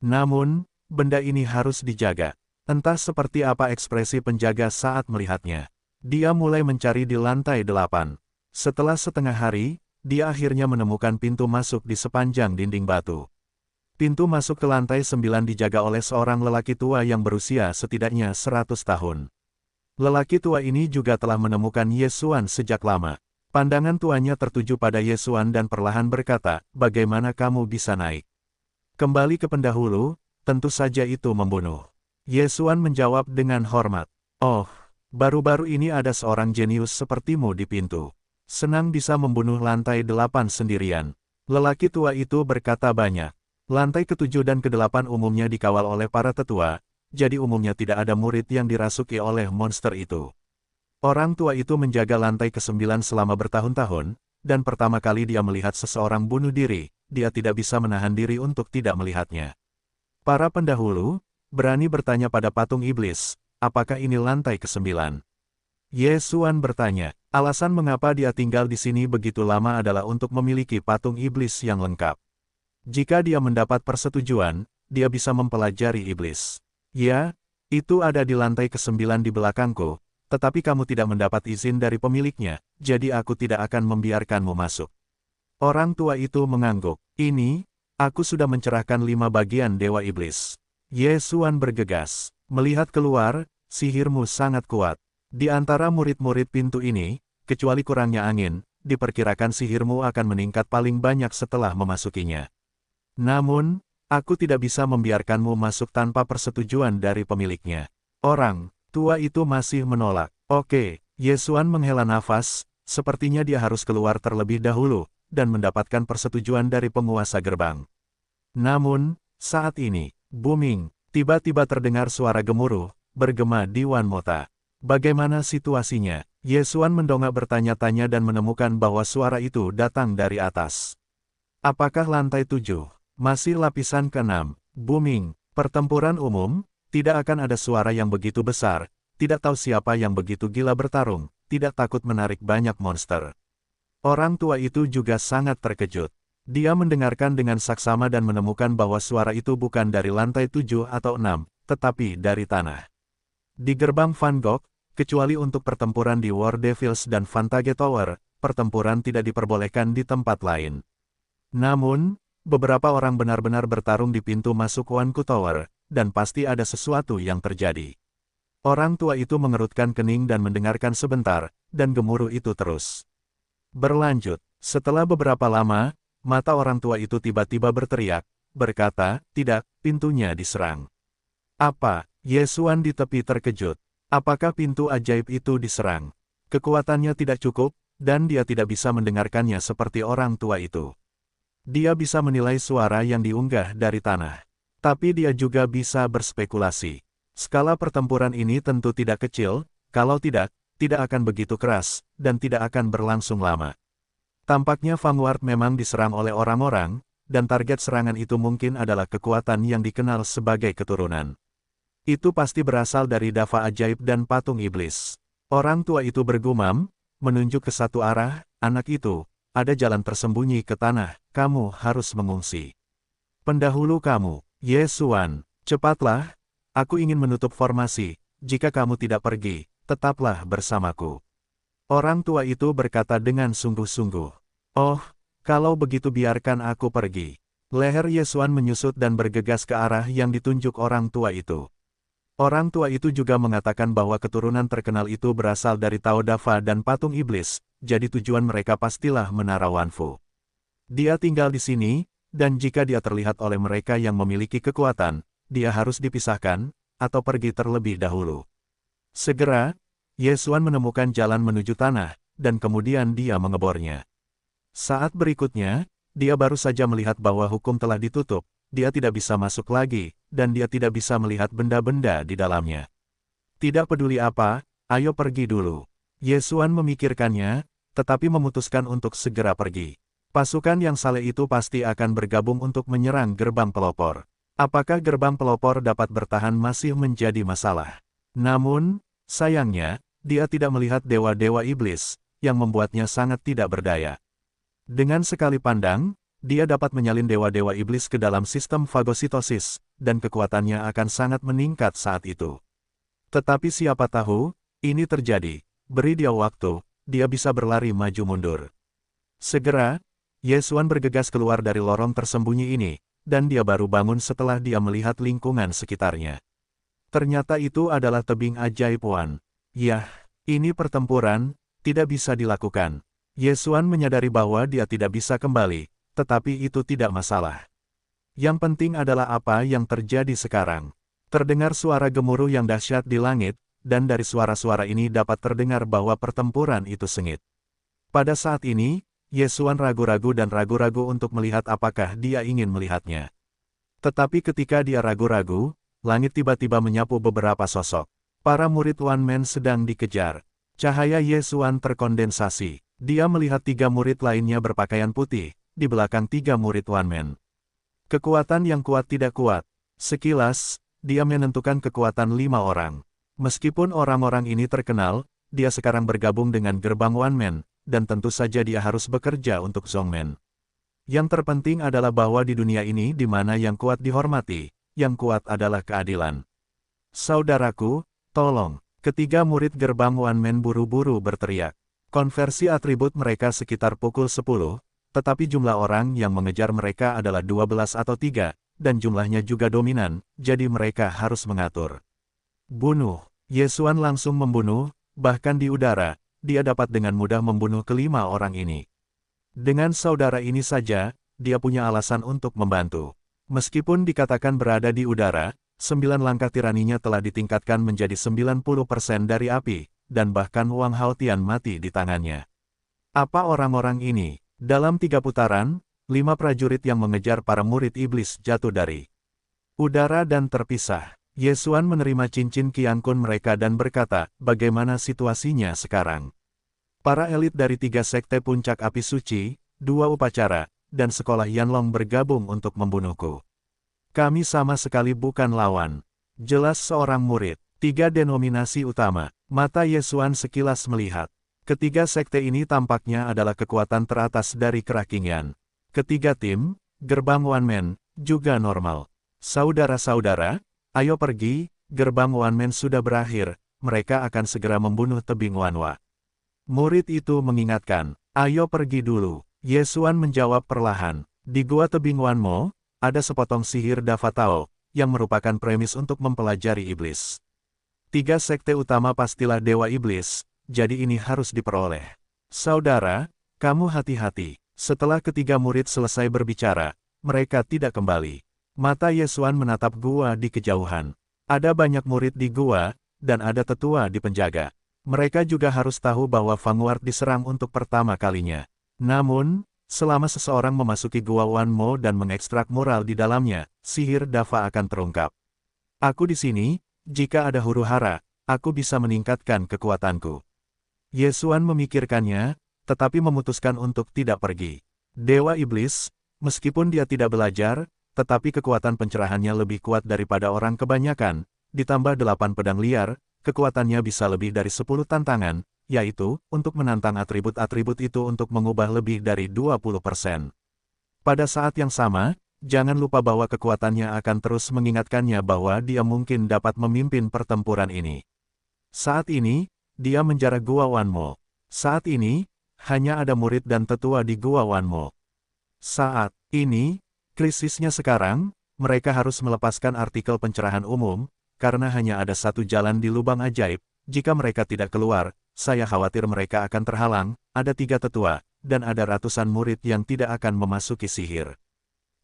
Namun, benda ini harus dijaga. Entah seperti apa ekspresi penjaga saat melihatnya. Dia mulai mencari di lantai 8. Setelah setengah hari, dia akhirnya menemukan pintu masuk di sepanjang dinding batu. Pintu masuk ke lantai 9 dijaga oleh seorang lelaki tua yang berusia setidaknya 100 tahun. Lelaki tua ini juga telah menemukan Yesuan sejak lama. Pandangan tuanya tertuju pada Yesuan dan perlahan berkata, "Bagaimana kamu bisa naik?" "Kembali ke pendahulu, tentu saja itu membunuh." Yesuan menjawab dengan hormat. "Oh, baru-baru ini ada seorang jenius sepertimu di pintu. Senang bisa membunuh lantai 8 sendirian." Lelaki tua itu berkata banyak. Lantai ke-7 dan ke-8 umumnya dikawal oleh para tetua, jadi umumnya tidak ada murid yang dirasuki oleh monster itu. Orang tua itu menjaga lantai ke-9 selama bertahun-tahun, dan pertama kali dia melihat seseorang bunuh diri, dia tidak bisa menahan diri untuk tidak melihatnya. Para pendahulu berani bertanya pada patung iblis, apakah ini lantai ke-9? Yesuan bertanya, alasan mengapa dia tinggal di sini begitu lama adalah untuk memiliki patung iblis yang lengkap. Jika dia mendapat persetujuan, dia bisa mempelajari iblis. "Ya, itu ada di lantai ke-9 di belakangku, tetapi kamu tidak mendapat izin dari pemiliknya, jadi aku tidak akan membiarkanmu masuk." Orang tua itu mengangguk. "Ini, aku sudah mencerahkan 5 bagian dewa iblis." Yesuan bergegas. "Melihat keluar, sihirmu sangat kuat. Di antara murid-murid pintu ini, kecuali kurangnya angin, diperkirakan sihirmu akan meningkat paling banyak setelah memasukinya. Namun, aku tidak bisa membiarkanmu masuk tanpa persetujuan dari pemiliknya." Orang tua itu masih menolak. "Oke." Yesuan menghela nafas, sepertinya dia harus keluar terlebih dahulu, dan mendapatkan persetujuan dari penguasa gerbang. Namun, saat ini, booming, tiba-tiba terdengar suara gemuruh, bergema di Wanmota. "Bagaimana situasinya?" Yesuan mendongak bertanya-tanya dan menemukan bahwa suara itu datang dari atas. "Apakah lantai 7? Masih lapisan ke-6, booming, pertempuran umum, tidak akan ada suara yang begitu besar, tidak tahu siapa yang begitu gila bertarung, tidak takut menarik banyak monster." Orang tua itu juga sangat terkejut. Dia mendengarkan dengan saksama dan menemukan bahwa suara itu bukan dari lantai 7 atau 6, tetapi dari tanah. Di gerbang Van Gogh, kecuali untuk pertempuran di War Devils dan Vantage Tower, pertempuran tidak diperbolehkan di tempat lain. Namun, beberapa orang benar-benar bertarung di pintu masuk Wanku Tower, dan pasti ada sesuatu yang terjadi. Orang tua itu mengerutkan kening dan mendengarkan sebentar, dan gemuruh itu terus berlanjut. Setelah beberapa lama, mata orang tua itu tiba-tiba berteriak, berkata, "Tidak, pintunya diserang." "Apa?" Yesuan di tepi terkejut. Apakah pintu ajaib itu diserang? Kekuatannya tidak cukup, dan dia tidak bisa mendengarkannya seperti orang tua itu. Dia bisa menilai suara yang diunggah dari tanah. Tapi dia juga bisa berspekulasi. Skala pertempuran ini tentu tidak kecil, kalau tidak akan begitu keras, dan tidak akan berlangsung lama. Tampaknya Vanguard memang diserang oleh orang-orang, dan target serangan itu mungkin adalah kekuatan yang dikenal sebagai keturunan. Itu pasti berasal dari Dava ajaib dan patung iblis. Orang tua itu bergumam, menunjuk ke satu arah, "Anak itu, ada jalan tersembunyi ke tanah, kamu harus mengungsi." "Pendahulu kamu, Yesuan, cepatlah, aku ingin menutup formasi, jika kamu tidak pergi, tetaplah bersamaku." Orang tua itu berkata dengan sungguh-sungguh. "Oh, kalau begitu biarkan aku pergi." Leher Yesuan menyusut dan bergegas ke arah yang ditunjuk orang tua itu. Orang tua itu juga mengatakan bahwa keturunan terkenal itu berasal dari Tao Dava dan patung iblis, jadi tujuan mereka pastilah Menara Wanfu. Dia tinggal di sini, dan jika dia terlihat oleh mereka yang memiliki kekuatan, dia harus dipisahkan, atau pergi terlebih dahulu. Segera, Yesuan menemukan jalan menuju tanah, dan kemudian dia mengebornya. Saat berikutnya, dia baru saja melihat bahwa hukum telah ditutup, dia tidak bisa masuk lagi, dan dia tidak bisa melihat benda-benda di dalamnya. Tidak peduli apa, ayo pergi dulu. Yesuan memikirkannya, tetapi memutuskan untuk segera pergi. Pasukan yang saleh itu pasti akan bergabung untuk menyerang gerbang pelopor. Apakah gerbang pelopor dapat bertahan masih menjadi masalah. Namun, sayangnya, dia tidak melihat dewa-dewa iblis, yang membuatnya sangat tidak berdaya. Dengan sekali pandang, dia dapat menyalin dewa-dewa iblis ke dalam sistem fagositosis, dan kekuatannya akan sangat meningkat saat itu. Tetapi siapa tahu, ini terjadi. Beri dia waktu, dia bisa berlari maju mundur. Segera, Yesuan bergegas keluar dari lorong tersembunyi ini, dan dia baru bangun setelah dia melihat lingkungan sekitarnya. Ternyata itu adalah tebing ajaib Wan. Yah, ini pertempuran, tidak bisa dilakukan. Yesuan menyadari bahwa dia tidak bisa kembali, tetapi itu tidak masalah. Yang penting adalah apa yang terjadi sekarang. Terdengar suara gemuruh yang dahsyat di langit, dan dari suara-suara ini dapat terdengar bahwa pertempuran itu sengit. Pada saat ini, Yesuan ragu-ragu dan ragu-ragu untuk melihat apakah dia ingin melihatnya. Tetapi ketika dia ragu-ragu, langit tiba-tiba menyapu beberapa sosok. Para murid One Man sedang dikejar. Cahaya Yesuan terkondensasi. Dia melihat 3 murid lainnya berpakaian putih, di belakang 3 murid One Man. Kekuatan yang kuat tidak kuat. Sekilas, dia menentukan kekuatan 5 orang. Meskipun orang-orang ini terkenal, dia sekarang bergabung dengan gerbang One Man, dan tentu saja dia harus bekerja untuk Zhongmen. Yang terpenting adalah bahwa di dunia ini di mana yang kuat dihormati, yang kuat adalah keadilan. Saudaraku, tolong. Ketiga murid gerbang One Man buru-buru berteriak. Konversi atribut mereka sekitar pukul 10, tetapi jumlah orang yang mengejar mereka adalah 12 atau 3, dan jumlahnya juga dominan, jadi mereka harus mengatur. Bunuh. Yesuan langsung membunuh, bahkan di udara, dia dapat dengan mudah membunuh kelima orang ini. Dengan saudara ini saja, dia punya alasan untuk membantu. Meskipun dikatakan berada di udara, 9 langkah tiraninya telah ditingkatkan menjadi 90% dari api, dan bahkan Wang Haotian mati di tangannya. Apa orang-orang ini? Dalam 3 putaran, 5 prajurit yang mengejar para murid iblis jatuh dari udara dan terpisah. Yesuan menerima cincin Qian Kun mereka dan berkata, bagaimana situasinya sekarang? Para elit dari 3 sekte puncak api suci, 2 upacara, dan sekolah Yanlong bergabung untuk membunuhku. Kami sama sekali bukan lawan. Jelas seorang murid. 3 denominasi utama. Mata Yesuan sekilas melihat. Ketiga sekte ini tampaknya adalah kekuatan teratas dari Kerakingyan. Ketiga tim, gerbang One Man, juga normal. Saudara-saudara, ayo pergi, gerbang One Man sudah berakhir, mereka akan segera membunuh tebing Wanwa. Murid itu mengingatkan, ayo pergi dulu. Yesuan menjawab perlahan, di gua tebing Wanmo, ada sepotong sihir Davatao, yang merupakan premis untuk mempelajari iblis. 3 sekte utama pastilah dewa iblis, jadi ini harus diperoleh. Saudara, kamu hati-hati. Setelah ketiga murid selesai berbicara, mereka tidak kembali. Mata Yesuan menatap gua di kejauhan. Ada banyak murid di gua, dan ada tetua di penjaga. Mereka juga harus tahu bahwa Vanguard diserang untuk pertama kalinya. Namun, selama seseorang memasuki gua Wanmo dan mengekstrak moral di dalamnya, sihir Dava akan terungkap. Aku di sini, jika ada huru-hara, aku bisa meningkatkan kekuatanku. Yesuan memikirkannya, tetapi memutuskan untuk tidak pergi. Dewa Iblis, meskipun dia tidak belajar, tetapi kekuatan pencerahannya lebih kuat daripada orang kebanyakan, ditambah 8 pedang liar, kekuatannya bisa lebih dari 10 tantangan, yaitu, untuk menantang atribut-atribut itu untuk mengubah lebih dari 20%. Pada saat yang sama, jangan lupa bahwa kekuatannya akan terus mengingatkannya bahwa dia mungkin dapat memimpin pertempuran ini. Saat ini, dia menjara Gua Wanmo. Saat ini, hanya ada murid dan tetua di Gua Wanmo. Saat ini, krisisnya sekarang, mereka harus melepaskan artikel pencerahan umum, karena hanya ada satu jalan di lubang ajaib. Jika mereka tidak keluar, saya khawatir mereka akan terhalang. Ada 3 tetua, dan ada ratusan murid yang tidak akan memasuki sihir.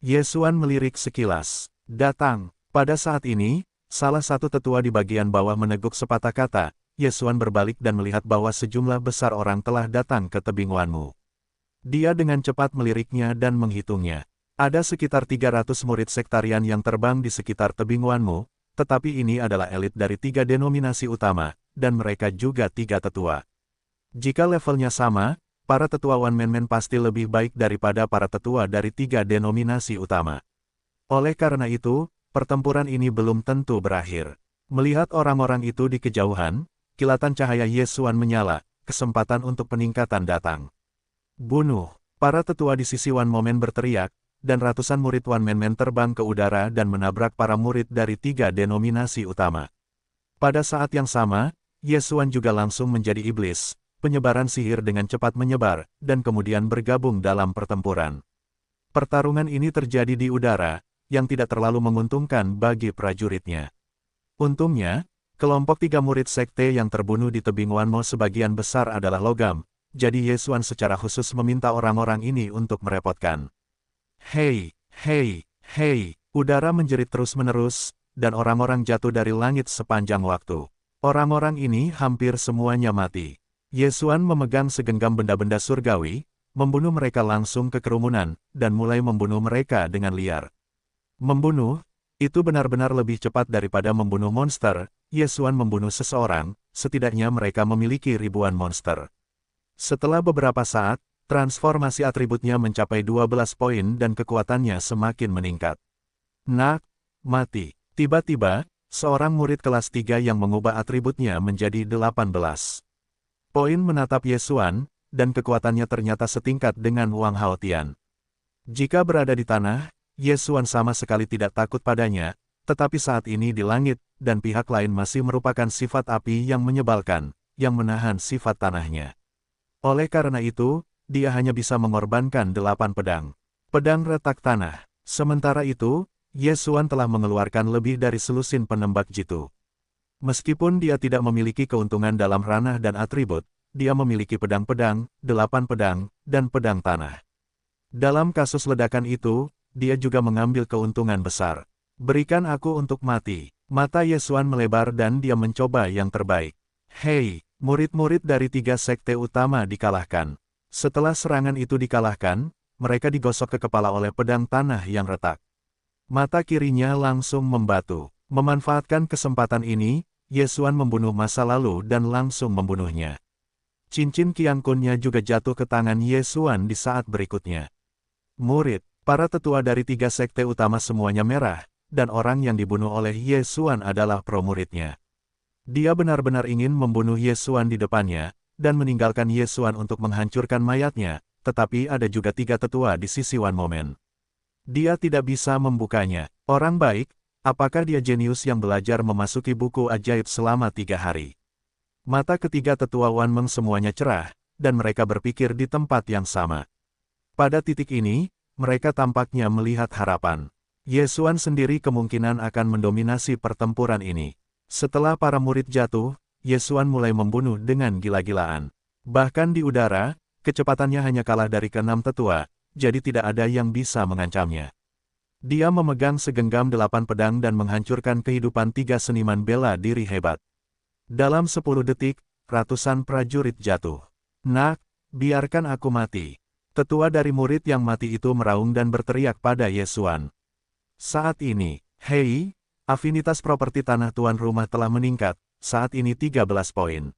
Yesuan melirik sekilas. Datang. Pada saat ini, salah satu tetua di bagian bawah meneguk sepatah kata. Yesuan berbalik dan melihat bahwa sejumlah besar orang telah datang ke tebing Wanmu. Dia dengan cepat meliriknya dan menghitungnya. Ada sekitar 300 murid sektarian yang terbang di sekitar tebing Wanmu, tetapi ini adalah elit dari 3 denominasi utama, dan mereka juga 3 tetua. Jika levelnya sama, para tetua One Man Man pasti lebih baik daripada para tetua dari 3 denominasi utama. Oleh karena itu, pertempuran ini belum tentu berakhir. Melihat orang-orang itu di kejauhan, kilatan cahaya Yesuan menyala, kesempatan untuk peningkatan datang. Bunuh. Para tetua di sisi One Moment berteriak, dan ratusan murid One Man Man terbang ke udara dan menabrak para murid dari 3 denominasi utama. Pada saat yang sama, Yesuan juga langsung menjadi iblis, penyebaran sihir dengan cepat menyebar, dan kemudian bergabung dalam pertempuran. Pertarungan ini terjadi di udara, yang tidak terlalu menguntungkan bagi prajuritnya. Untungnya, kelompok 3 murid sekte yang terbunuh di tebing Wanmo sebagian besar adalah logam, jadi Yesuan secara khusus meminta orang-orang ini untuk merepotkan. Hei, hei, hei, udara menjerit terus-menerus, dan orang-orang jatuh dari langit sepanjang waktu. Orang-orang ini hampir semuanya mati. Yesuan memegang segenggam benda-benda surgawi, membunuh mereka langsung ke kerumunan, dan mulai membunuh mereka dengan liar. Membunuh, itu benar-benar lebih cepat daripada membunuh monster. Yesuan membunuh seseorang, setidaknya mereka memiliki ribuan monster. Setelah beberapa saat, transformasi atributnya mencapai 12 poin dan kekuatannya semakin meningkat. Nak, mati. Tiba-tiba, seorang murid kelas 3 yang mengubah atributnya menjadi 18 poin menatap Yesuan, dan kekuatannya ternyata setingkat dengan Wang Haotian. Jika berada di tanah, Yesuan sama sekali tidak takut padanya, tetapi saat ini di langit, dan pihak lain masih merupakan sifat api yang menyebalkan, yang menahan sifat tanahnya. Oleh karena itu, dia hanya bisa mengorbankan 8 pedang. Pedang retak tanah. Sementara itu, Yesuan telah mengeluarkan lebih dari selusin penembak jitu. Meskipun dia tidak memiliki keuntungan dalam ranah dan atribut, dia memiliki pedang-pedang, 8 pedang, dan pedang tanah. Dalam kasus ledakan itu, dia juga mengambil keuntungan besar. Berikan aku untuk mati. Mata Yesuan melebar dan dia mencoba yang terbaik. Hei, murid-murid dari 3 sekte utama dikalahkan. Setelah serangan itu dikalahkan, mereka digosok ke kepala oleh pedang tanah yang retak. Mata kirinya langsung membatu. Memanfaatkan kesempatan ini, Yesuan membunuh masa lalu dan langsung membunuhnya. Cincin Qiangkunnya juga jatuh ke tangan Yesuan di saat berikutnya. Murid, para tetua dari 3 sekte utama semuanya merah, dan orang yang dibunuh oleh Yesuan adalah pro-muridnya. Dia benar-benar ingin membunuh Yesuan di depannya, dan meninggalkan Yesuan untuk menghancurkan mayatnya, tetapi ada juga 3 tetua di sisi One Moment. Dia tidak bisa membukanya. Orang baik, apakah dia jenius yang belajar memasuki buku ajaib selama 3 hari? Mata ketiga tetua One Meng semuanya cerah, dan mereka berpikir di tempat yang sama. Pada titik ini, mereka tampaknya melihat harapan. Yesuan sendiri kemungkinan akan mendominasi pertempuran ini. Setelah para murid jatuh, Yesuan mulai membunuh dengan gila-gilaan. Bahkan di udara, kecepatannya hanya kalah dari ke-6 tetua, jadi tidak ada yang bisa mengancamnya. Dia memegang segenggam 8 pedang dan menghancurkan kehidupan 3 seniman bela diri hebat. Dalam 10 detik, ratusan prajurit jatuh. Nak, biarkan aku mati. Tetua dari murid yang mati itu meraung dan berteriak pada Yesuan. Saat ini, hei, afinitas properti tanah tuan rumah telah meningkat, saat ini 13 poin.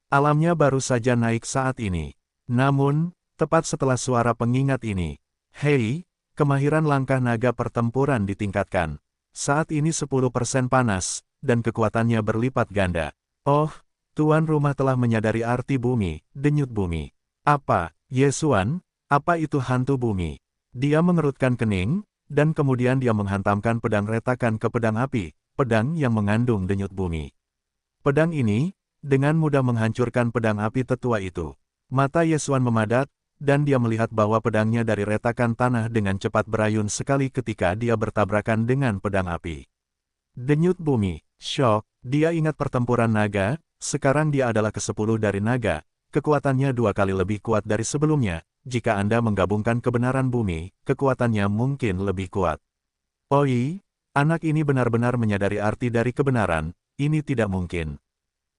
Alamnya baru saja naik saat ini. Namun, tepat setelah suara pengingat ini, hei, kemahiran langkah naga pertempuran ditingkatkan. Saat ini 10% panas, dan kekuatannya berlipat ganda. Oh, tuan rumah telah menyadari arti bumi, denyut bumi. Apa, Yesuan, apa itu hantu bumi? Dia mengerutkan kening, dan kemudian dia menghantamkan pedang retakan ke pedang api, pedang yang mengandung denyut bumi. Pedang ini, dengan mudah menghancurkan pedang api tetua itu. Mata Yesuan memadat, dan dia melihat bahwa pedangnya dari retakan tanah dengan cepat berayun sekali ketika dia bertabrakan dengan pedang api. Denyut bumi, syok, dia ingat pertempuran naga, sekarang dia adalah ke-10 dari naga, kekuatannya 2 kali lebih kuat dari sebelumnya, jika Anda menggabungkan kebenaran bumi, kekuatannya mungkin lebih kuat. Oi, anak ini benar-benar menyadari arti dari kebenaran, ini tidak mungkin.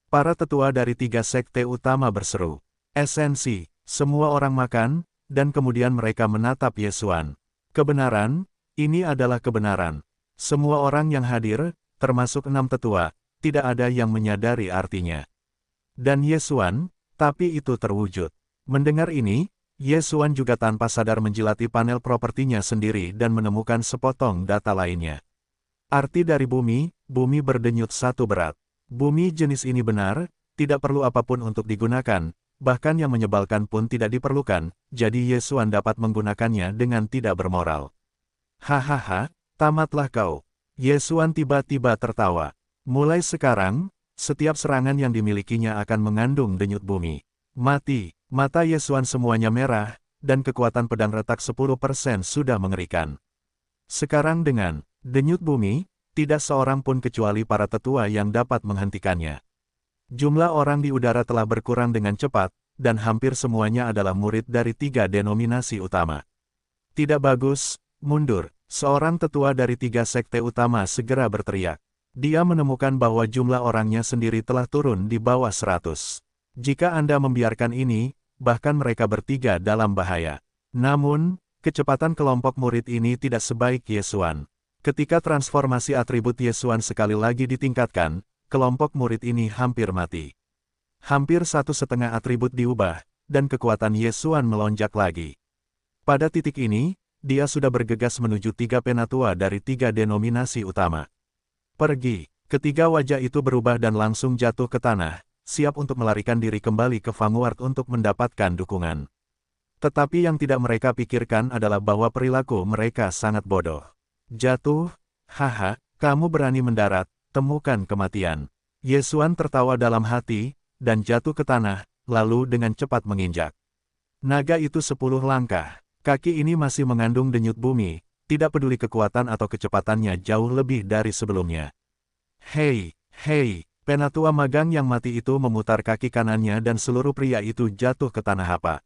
Para tetua dari 3 sekte utama berseru. Esensi. Semua orang makan, dan kemudian mereka menatap Yesuan. Kebenaran, ini adalah kebenaran. Semua orang yang hadir, termasuk 6 tetua, tidak ada yang menyadari artinya. Dan Yesuan, tapi itu terwujud. Mendengar ini, Yesuan juga tanpa sadar menjilati panel propertinya sendiri dan menemukan sepotong data lainnya. Arti dari bumi, bumi berdenyut 1 berat. Bumi jenis ini benar, tidak perlu apapun untuk digunakan, bahkan yang menyebalkan pun tidak diperlukan, jadi Ye Xuan dapat menggunakannya dengan tidak bermoral. Hahaha, tamatlah kau. Ye Xuan tiba-tiba tertawa. Mulai sekarang, setiap serangan yang dimilikinya akan mengandung denyut bumi. Mati, mata Ye Xuan semuanya merah, dan kekuatan pedang retak 10% sudah mengerikan. Sekarang dengan denyut bumi, tidak seorang pun kecuali para tetua yang dapat menghentikannya. Jumlah orang di udara telah berkurang dengan cepat, dan hampir semuanya adalah murid dari 3 denominasi utama. Tidak bagus, mundur. Seorang tetua dari 3 sekte utama segera berteriak. Dia menemukan bahwa jumlah orangnya sendiri telah turun di bawah 100. Jika Anda membiarkan ini, bahkan mereka bertiga dalam bahaya. Namun, kecepatan kelompok murid ini tidak sebaik Ye Xuan. Ketika transformasi atribut Ye Xuan sekali lagi ditingkatkan, kelompok murid ini hampir mati. Hampir 1,5 atribut diubah, dan kekuatan Ye Xuan melonjak lagi. Pada titik ini, dia sudah bergegas menuju 3 penatua dari 3 denominasi utama. Pergi, ketiga wajah itu berubah dan langsung jatuh ke tanah, siap untuk melarikan diri kembali ke Vanguard untuk mendapatkan dukungan. Tetapi yang tidak mereka pikirkan adalah bahwa perilaku mereka sangat bodoh. Jatuh, haha, kamu berani mendarat, temukan kematian. Ye Xuan tertawa dalam hati, dan jatuh ke tanah, lalu dengan cepat menginjak. Naga itu 10 langkah, kaki ini masih mengandung denyut bumi, tidak peduli kekuatan atau kecepatannya jauh lebih dari sebelumnya. Hei, penatua magang yang mati itu memutar kaki kanannya dan seluruh pria itu jatuh ke tanah hampa.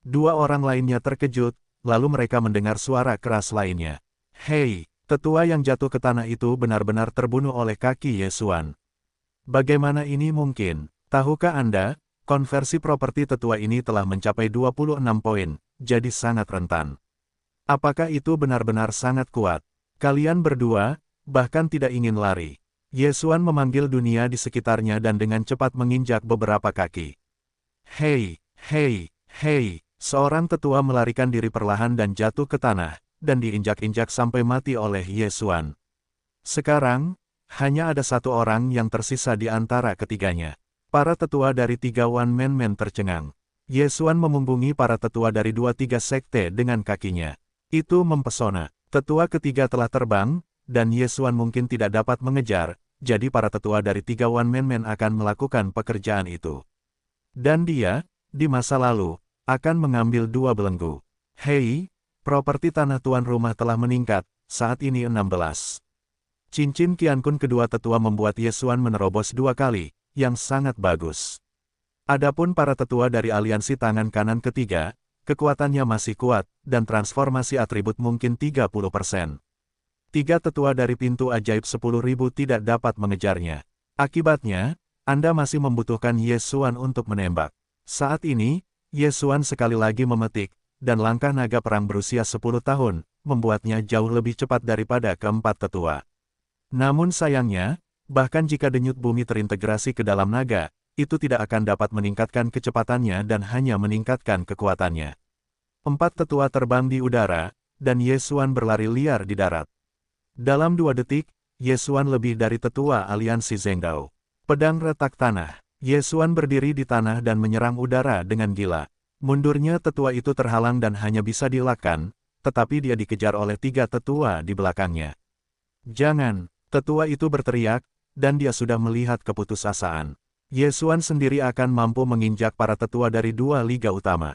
2 orang lainnya terkejut, lalu mereka mendengar suara keras lainnya. Hei, tetua yang jatuh ke tanah itu benar-benar terbunuh oleh kaki Ye Xuan. Bagaimana ini mungkin? Tahukah Anda, konversi properti tetua ini telah mencapai 26 poin, jadi sangat rentan. Apakah itu benar-benar sangat kuat? Kalian berdua, bahkan tidak ingin lari. Ye Xuan memanggil dunia di sekitarnya dan dengan cepat menginjak beberapa kaki. Hei, seorang tetua melarikan diri perlahan dan jatuh ke tanah, dan diinjak-injak sampai mati oleh Ye Xuan. Sekarang, hanya ada 1 orang yang tersisa di antara ketiganya. Para tetua dari 3 one-man men tercengang. Ye Xuan memunggungi para tetua dari 2-3 sekte dengan kakinya. Itu mempesona. Tetua ketiga telah terbang, dan Ye Xuan mungkin tidak dapat mengejar, jadi para tetua dari 3 one-man men akan melakukan pekerjaan itu. Dan dia, di masa lalu, akan mengambil 2 belenggu. Hei, properti tanah tuan rumah telah meningkat, saat ini 16. Cincin Qiankun kedua tetua membuat Ye Xuan menerobos 2 kali, yang sangat bagus. Adapun para tetua dari aliansi tangan kanan ketiga, kekuatannya masih kuat, dan transformasi atribut mungkin 30%. 3 tetua dari pintu ajaib 10.000 tidak dapat mengejarnya. Akibatnya, Anda masih membutuhkan Ye Xuan untuk menembak. Saat ini, Ye Xuan sekali lagi memetik, dan langkah naga perang berusia 10 tahun, membuatnya jauh lebih cepat daripada keempat tetua. Namun sayangnya, bahkan jika denyut bumi terintegrasi ke dalam naga, itu tidak akan dapat meningkatkan kecepatannya dan hanya meningkatkan kekuatannya. 4 tetua terbang di udara, dan Ye Xuan berlari liar di darat. Dalam 2 detik, Ye Xuan lebih dari tetua aliansi Zhengdao. Pedang retak tanah. Ye Xuan berdiri di tanah dan menyerang udara dengan gila. Mundurnya tetua itu terhalang dan hanya bisa dielakkan, tetapi dia dikejar oleh 3 tetua di belakangnya. Jangan, tetua itu berteriak, dan dia sudah melihat keputusasaan. Ye Xuan sendiri akan mampu menginjak para tetua dari 2 liga utama.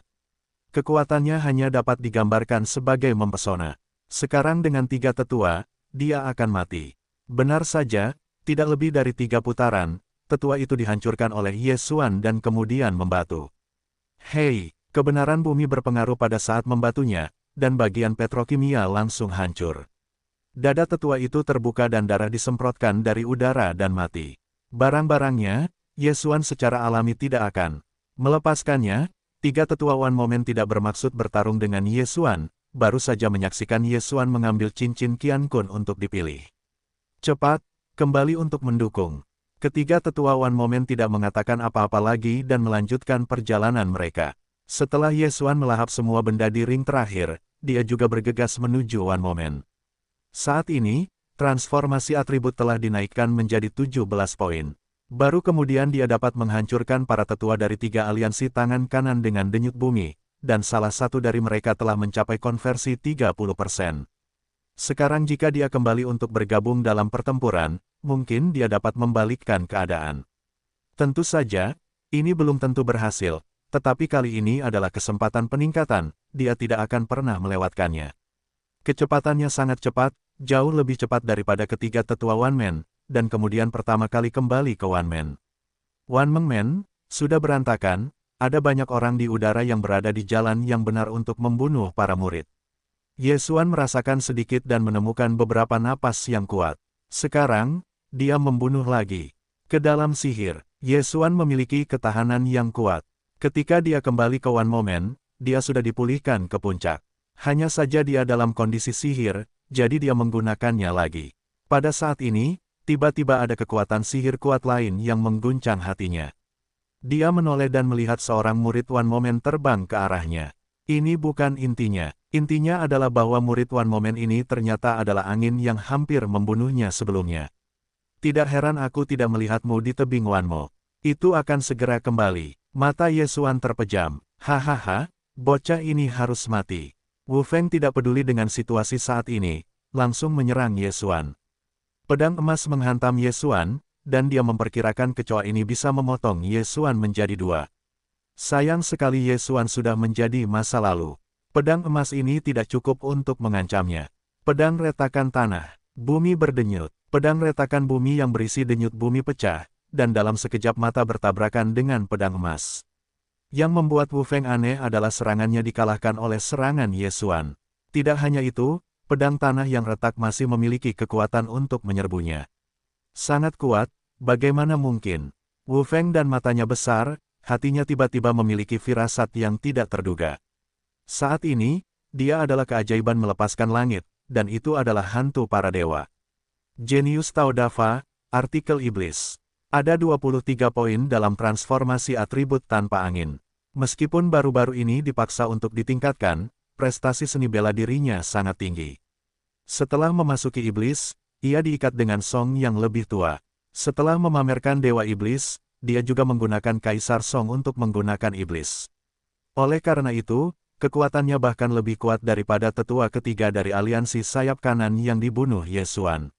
Kekuatannya hanya dapat digambarkan sebagai mempesona. Sekarang dengan 3 tetua, dia akan mati. Benar saja, tidak lebih dari 3 putaran, tetua itu dihancurkan oleh Ye Xuan dan kemudian membatu. Hei, kebenaran bumi berpengaruh pada saat membatunya, dan bagian petrokimia langsung hancur. Dada tetua itu terbuka dan darah disemprotkan dari udara dan mati. Barang-barangnya, Ye Xuan secara alami tidak akan melepaskannya. 3 tetua One Moment tidak bermaksud bertarung dengan Ye Xuan, baru saja menyaksikan Ye Xuan mengambil cincin Qiankun untuk dipilih. Cepat, kembali untuk mendukung. Ketiga tetua One Moment tidak mengatakan apa-apa lagi dan melanjutkan perjalanan mereka. Setelah Ye Xuan melahap semua benda di ring terakhir, dia juga bergegas menuju One Moment. Saat ini, transformasi atribut telah dinaikkan menjadi 17 poin. Baru kemudian dia dapat menghancurkan para tetua dari 3 aliansi tangan kanan dengan denyut bumi, dan salah satu dari mereka telah mencapai konversi 30%. Sekarang jika dia kembali untuk bergabung dalam pertempuran, mungkin dia dapat membalikkan keadaan. Tentu saja, ini belum tentu berhasil, tetapi kali ini adalah kesempatan peningkatan, dia tidak akan pernah melewatkannya. Kecepatannya sangat cepat, jauh lebih cepat daripada ketiga tetua One Man, dan kemudian pertama kali kembali ke One Man. One Man sudah berantakan, ada banyak orang di udara yang berada di jalan yang benar untuk membunuh para murid. Ye Xuan merasakan sedikit dan menemukan beberapa napas yang kuat. Sekarang, dia membunuh lagi. Ke dalam sihir, Ye Xuan memiliki ketahanan yang kuat. Ketika dia kembali ke One Moment, dia sudah dipulihkan ke puncak. Hanya saja dia dalam kondisi sihir, jadi dia menggunakannya lagi. Pada saat ini, tiba-tiba ada kekuatan sihir kuat lain yang mengguncang hatinya. Dia menoleh dan melihat seorang murid One Moment terbang ke arahnya. Ini bukan intinya. Intinya adalah bahwa murid One Moment ini ternyata adalah angin yang hampir membunuhnya sebelumnya. Tidak heran aku tidak melihatmu di tebing One Mo. Itu akan segera kembali. Mata Ye Xuan terpejam. Hahaha, bocah ini harus mati. Wu Feng tidak peduli dengan situasi saat ini, langsung menyerang Ye Xuan. Pedang emas menghantam Ye Xuan, dan dia memperkirakan kecoa ini bisa memotong Ye Xuan menjadi 2. Sayang sekali Ye Xuan sudah menjadi masa lalu. Pedang emas ini tidak cukup untuk mengancamnya. Pedang retakan tanah. Bumi berdenyut. Pedang retakan bumi yang berisi denyut bumi pecah, dan dalam sekejap mata bertabrakan dengan pedang emas. Yang membuat Wu Feng aneh adalah serangannya dikalahkan oleh serangan Ye Xuan. Tidak hanya itu, pedang tanah yang retak masih memiliki kekuatan untuk menyerbunya. Sangat kuat, bagaimana mungkin? Wu Feng dan matanya besar, hatinya tiba-tiba memiliki firasat yang tidak terduga. Saat ini, dia adalah keajaiban melepaskan langit, dan itu adalah hantu para dewa. Jenius Tao Dava, artikel iblis. Ada 23 poin dalam transformasi atribut tanpa angin. Meskipun baru-baru ini dipaksa untuk ditingkatkan, prestasi seni bela dirinya sangat tinggi. Setelah memasuki iblis, ia diikat dengan Song yang lebih tua. Setelah memamerkan dewa iblis, dia juga menggunakan Kaisar Song untuk menggunakan iblis. Oleh karena itu, kekuatannya bahkan lebih kuat daripada tetua ketiga dari aliansi sayap kanan yang dibunuh Ye Xuan.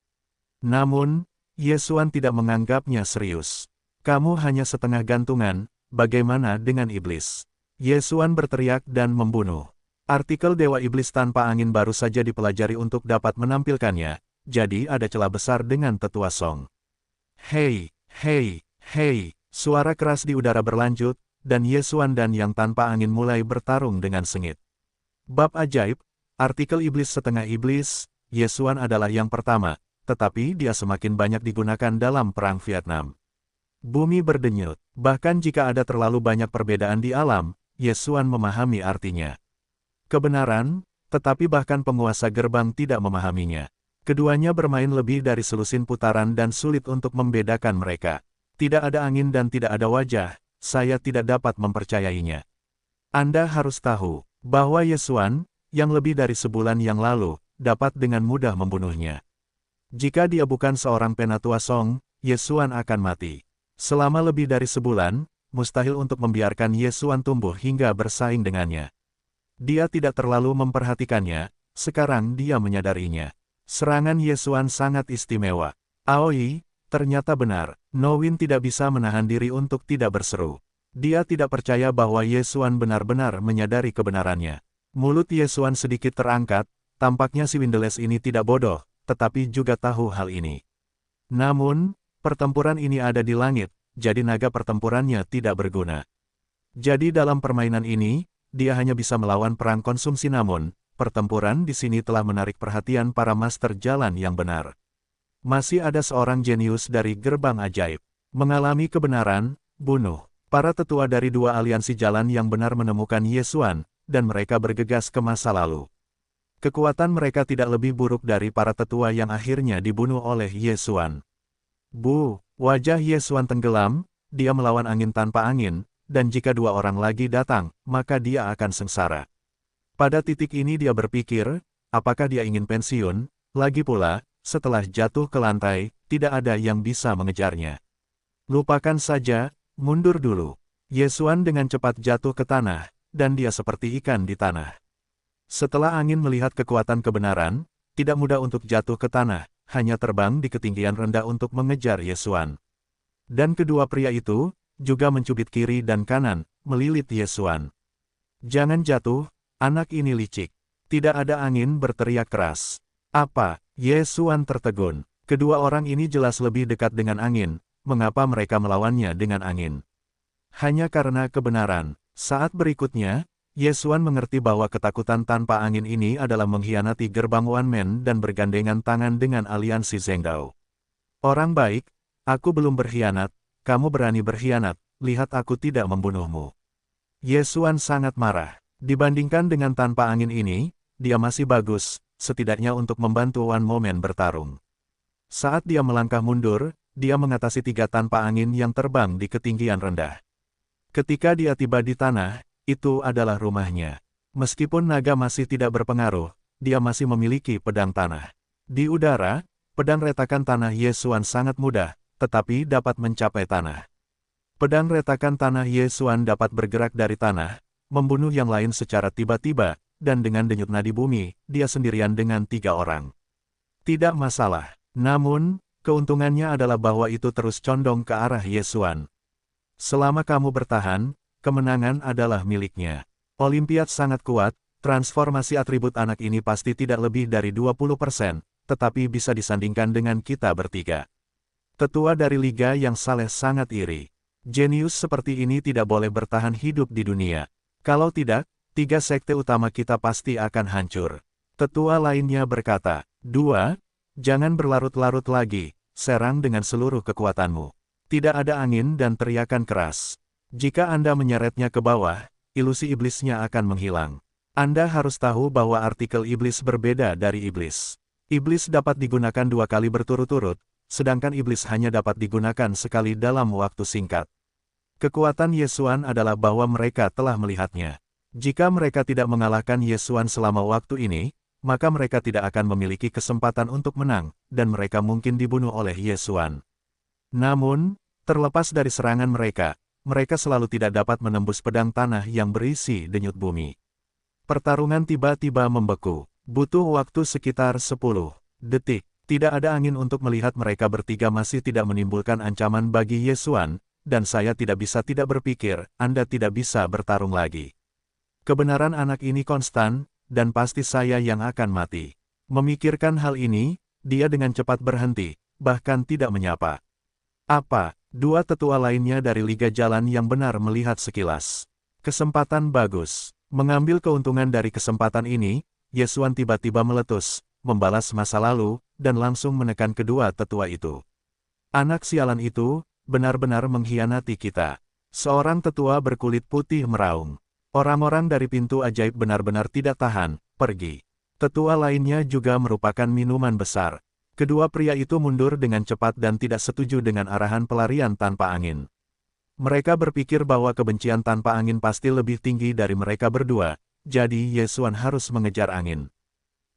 Namun, Ye Xuan tidak menganggapnya serius. Kamu hanya setengah gantungan, bagaimana dengan iblis? Ye Xuan berteriak dan membunuh. Artikel Dewa Iblis tanpa angin baru saja dipelajari untuk dapat menampilkannya, jadi ada celah besar dengan tetua Song. Hei, hei, hei, suara keras di udara berlanjut, dan Ye Xuan dan yang tanpa angin mulai bertarung dengan sengit. Bab ajaib, artikel iblis setengah iblis, Ye Xuan adalah yang pertama, tetapi dia semakin banyak digunakan dalam Perang Vietnam. Bumi berdenyut, bahkan jika ada terlalu banyak perbedaan di alam, Ye Xuan memahami artinya. Kebenaran, tetapi bahkan penguasa gerbang tidak memahaminya. Keduanya bermain lebih dari selusin putaran dan sulit untuk membedakan mereka. Tidak ada angin dan tidak ada wajah, saya tidak dapat mempercayainya. Anda harus tahu, bahwa Ye Xuan, yang lebih dari sebulan yang lalu, dapat dengan mudah membunuhnya. Jika dia bukan seorang penatua Song, Ye Xuan akan mati. Selama lebih dari sebulan, mustahil untuk membiarkan Ye Xuan tumbuh hingga bersaing dengannya. Dia tidak terlalu memperhatikannya, sekarang dia menyadarinya. Serangan Ye Xuan sangat istimewa. Aoi, ternyata benar, No Win tidak bisa menahan diri untuk tidak berseru. Dia tidak percaya bahwa Ye Xuan benar-benar menyadari kebenarannya. Mulut Ye Xuan sedikit terangkat, tampaknya si Windeles ini tidak bodoh, tetapi juga tahu hal ini. Namun, pertempuran ini ada di langit, jadi naga pertempurannya tidak berguna. Jadi dalam permainan ini, dia hanya bisa melawan perang konsumsi namun, pertempuran di sini telah menarik perhatian para master jalan yang benar. Masih ada seorang jenius dari gerbang ajaib. Mengalami kebenaran, bunuh. Para tetua dari 2 aliansi jalan yang benar menemukan Ye Xuan, dan mereka bergegas ke masa lalu. Kekuatan mereka tidak lebih buruk dari para tetua yang akhirnya dibunuh oleh Ye Xuan. Wajah Ye Xuan tenggelam, dia melawan angin tanpa angin, dan jika 2 orang lagi datang, maka dia akan sengsara. Pada titik ini dia berpikir, apakah dia ingin pensiun? Lagi pula, setelah jatuh ke lantai, tidak ada yang bisa mengejarnya. Lupakan saja, mundur dulu. Yesuan dengan cepat jatuh ke tanah, dan dia seperti ikan di tanah. Setelah angin melihat kekuatan kebenaran, tidak mudah untuk jatuh ke tanah, hanya terbang di ketinggian rendah untuk mengejar Yesuan. Dan kedua pria itu, juga mencubit kiri dan kanan, melilit Yesuan. Jangan jatuh, anak ini licik. Tidak ada angin, berteriak keras. Apa? Yesuan tertegun. Kedua orang ini jelas lebih dekat dengan angin, mengapa mereka melawannya dengan angin? Hanya karena kebenaran. Saat berikutnya, Yesuan mengerti bahwa ketakutan tanpa angin ini adalah mengkhianati gerbang One Man dan bergandengan tangan dengan aliansi Zhengdao. Orang baik, aku belum berkhianat, kamu berani berkhianat, lihat aku tidak membunuhmu. Yesuan sangat marah. Dibandingkan dengan tanpa angin ini, dia masih bagus, setidaknya untuk membantu One Man bertarung. Saat dia melangkah mundur, dia mengatasi 3 tanpa angin yang terbang di ketinggian rendah. Ketika dia tiba di tanah, itu adalah rumahnya. Meskipun naga masih tidak berpengaruh, dia masih memiliki pedang tanah. Di udara, pedang retakan tanah Yesuan sangat mudah, tetapi dapat mencapai tanah. Pedang retakan tanah Yesuan dapat bergerak dari tanah, membunuh yang lain secara tiba-tiba, dan dengan denyut nadi bumi, dia sendirian dengan 3 orang. Tidak masalah. Namun, keuntungannya adalah bahwa itu terus condong ke arah Yesuan. Selama kamu bertahan, kemenangan adalah miliknya. Olimpiad sangat kuat, transformasi atribut anak ini pasti tidak lebih dari 20%, tetapi bisa disandingkan dengan kita bertiga. Tetua dari liga yang saleh sangat iri. Jenius seperti ini tidak boleh bertahan hidup di dunia. Kalau tidak, 3 sekte utama kita pasti akan hancur. Tetua lainnya berkata, 2. Jangan berlarut-larut lagi, serang dengan seluruh kekuatanmu. Tidak ada angin dan teriakan keras. Jika Anda menyeretnya ke bawah, ilusi iblisnya akan menghilang. Anda harus tahu bahwa artikel iblis berbeda dari iblis. Iblis dapat digunakan 2 kali berturut-turut, sedangkan iblis hanya dapat digunakan sekali dalam waktu singkat. Kekuatan Yesuan adalah bahwa mereka telah melihatnya. Jika mereka tidak mengalahkan Yesuan selama waktu ini, maka mereka tidak akan memiliki kesempatan untuk menang, dan mereka mungkin dibunuh oleh Yesuan. Namun, terlepas dari serangan mereka selalu tidak dapat menembus pedang tanah yang berisi denyut bumi. Pertarungan tiba-tiba membeku. Butuh waktu sekitar 10 detik. Tidak ada angin untuk melihat mereka bertiga masih tidak menimbulkan ancaman bagi Yesuan, dan saya tidak bisa tidak berpikir, Anda tidak bisa bertarung lagi. Kebenaran anak ini konstan, dan pasti saya yang akan mati. Memikirkan hal ini, dia dengan cepat berhenti, bahkan tidak menyapa. Apa? 2 tetua lainnya dari Liga Jalan yang benar melihat sekilas. Kesempatan bagus. Mengambil keuntungan dari kesempatan ini, Yesuan tiba-tiba meletus, membalas masa lalu, dan langsung menekan kedua tetua itu. Anak sialan itu, benar-benar mengkhianati kita. Seorang tetua berkulit putih meraung. Orang-orang dari pintu ajaib benar-benar tidak tahan, pergi. Tetua lainnya juga merupakan minuman besar. Kedua pria itu mundur dengan cepat dan tidak setuju dengan arahan pelarian tanpa angin. Mereka berpikir bahwa kebencian tanpa angin pasti lebih tinggi dari mereka berdua, jadi Yesuan harus mengejar angin.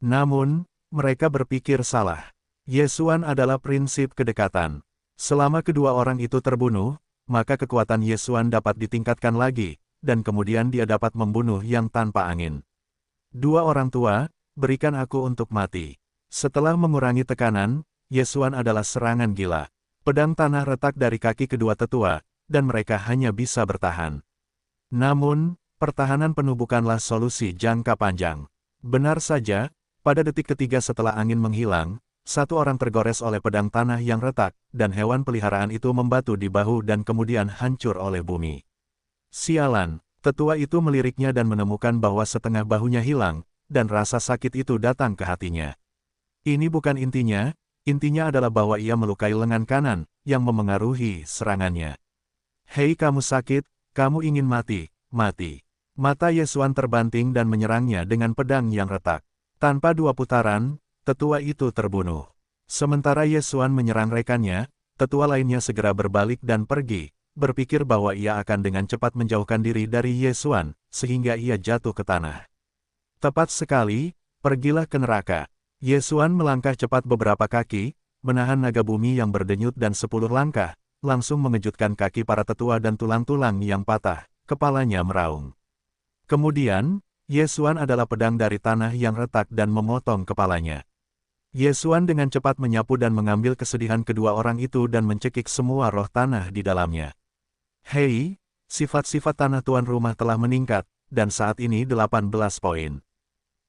Namun, mereka berpikir salah. Yesuan adalah prinsip kedekatan. Selama kedua orang itu terbunuh, maka kekuatan Yesuan dapat ditingkatkan lagi, dan kemudian dia dapat membunuh yang tanpa angin. 2 orang tua, berikan aku untuk mati. Setelah mengurangi tekanan, Yesuan adalah serangan gila. Pedang tanah retak dari kaki kedua tetua, dan mereka hanya bisa bertahan. Namun, pertahanan penuh bukanlah solusi jangka panjang. Benar saja, pada detik ketiga setelah angin menghilang, 1 orang tergores oleh pedang tanah yang retak, dan hewan peliharaan itu membatu di bahu dan kemudian hancur oleh bumi. Sialan, tetua itu meliriknya dan menemukan bahwa setengah bahunya hilang, dan rasa sakit itu datang ke hatinya. Ini bukan intinya adalah bahwa ia melukai lengan kanan, yang memengaruhi serangannya. Hei kamu sakit, kamu ingin mati, mati. Mata Yesuan terbanting dan menyerangnya dengan pedang yang retak. Tanpa 2 putaran, tetua itu terbunuh. Sementara Yesuan menyerang rekannya, tetua lainnya segera berbalik dan pergi, berpikir bahwa ia akan dengan cepat menjauhkan diri dari Yesuan, sehingga ia jatuh ke tanah. Tepat sekali, pergilah ke neraka. Yesuan melangkah cepat beberapa kaki, menahan naga bumi yang berdenyut dan 10 langkah, langsung mengejutkan kaki para tetua dan tulang-tulang yang patah, kepalanya meraung. Kemudian, Yesuan adalah pedang dari tanah yang retak dan memotong kepalanya. Yesuan dengan cepat menyapu dan mengambil kesedihan kedua orang itu dan mencekik semua roh tanah di dalamnya. Hei, sifat-sifat tanah tuan rumah telah meningkat, dan saat ini 18 poin.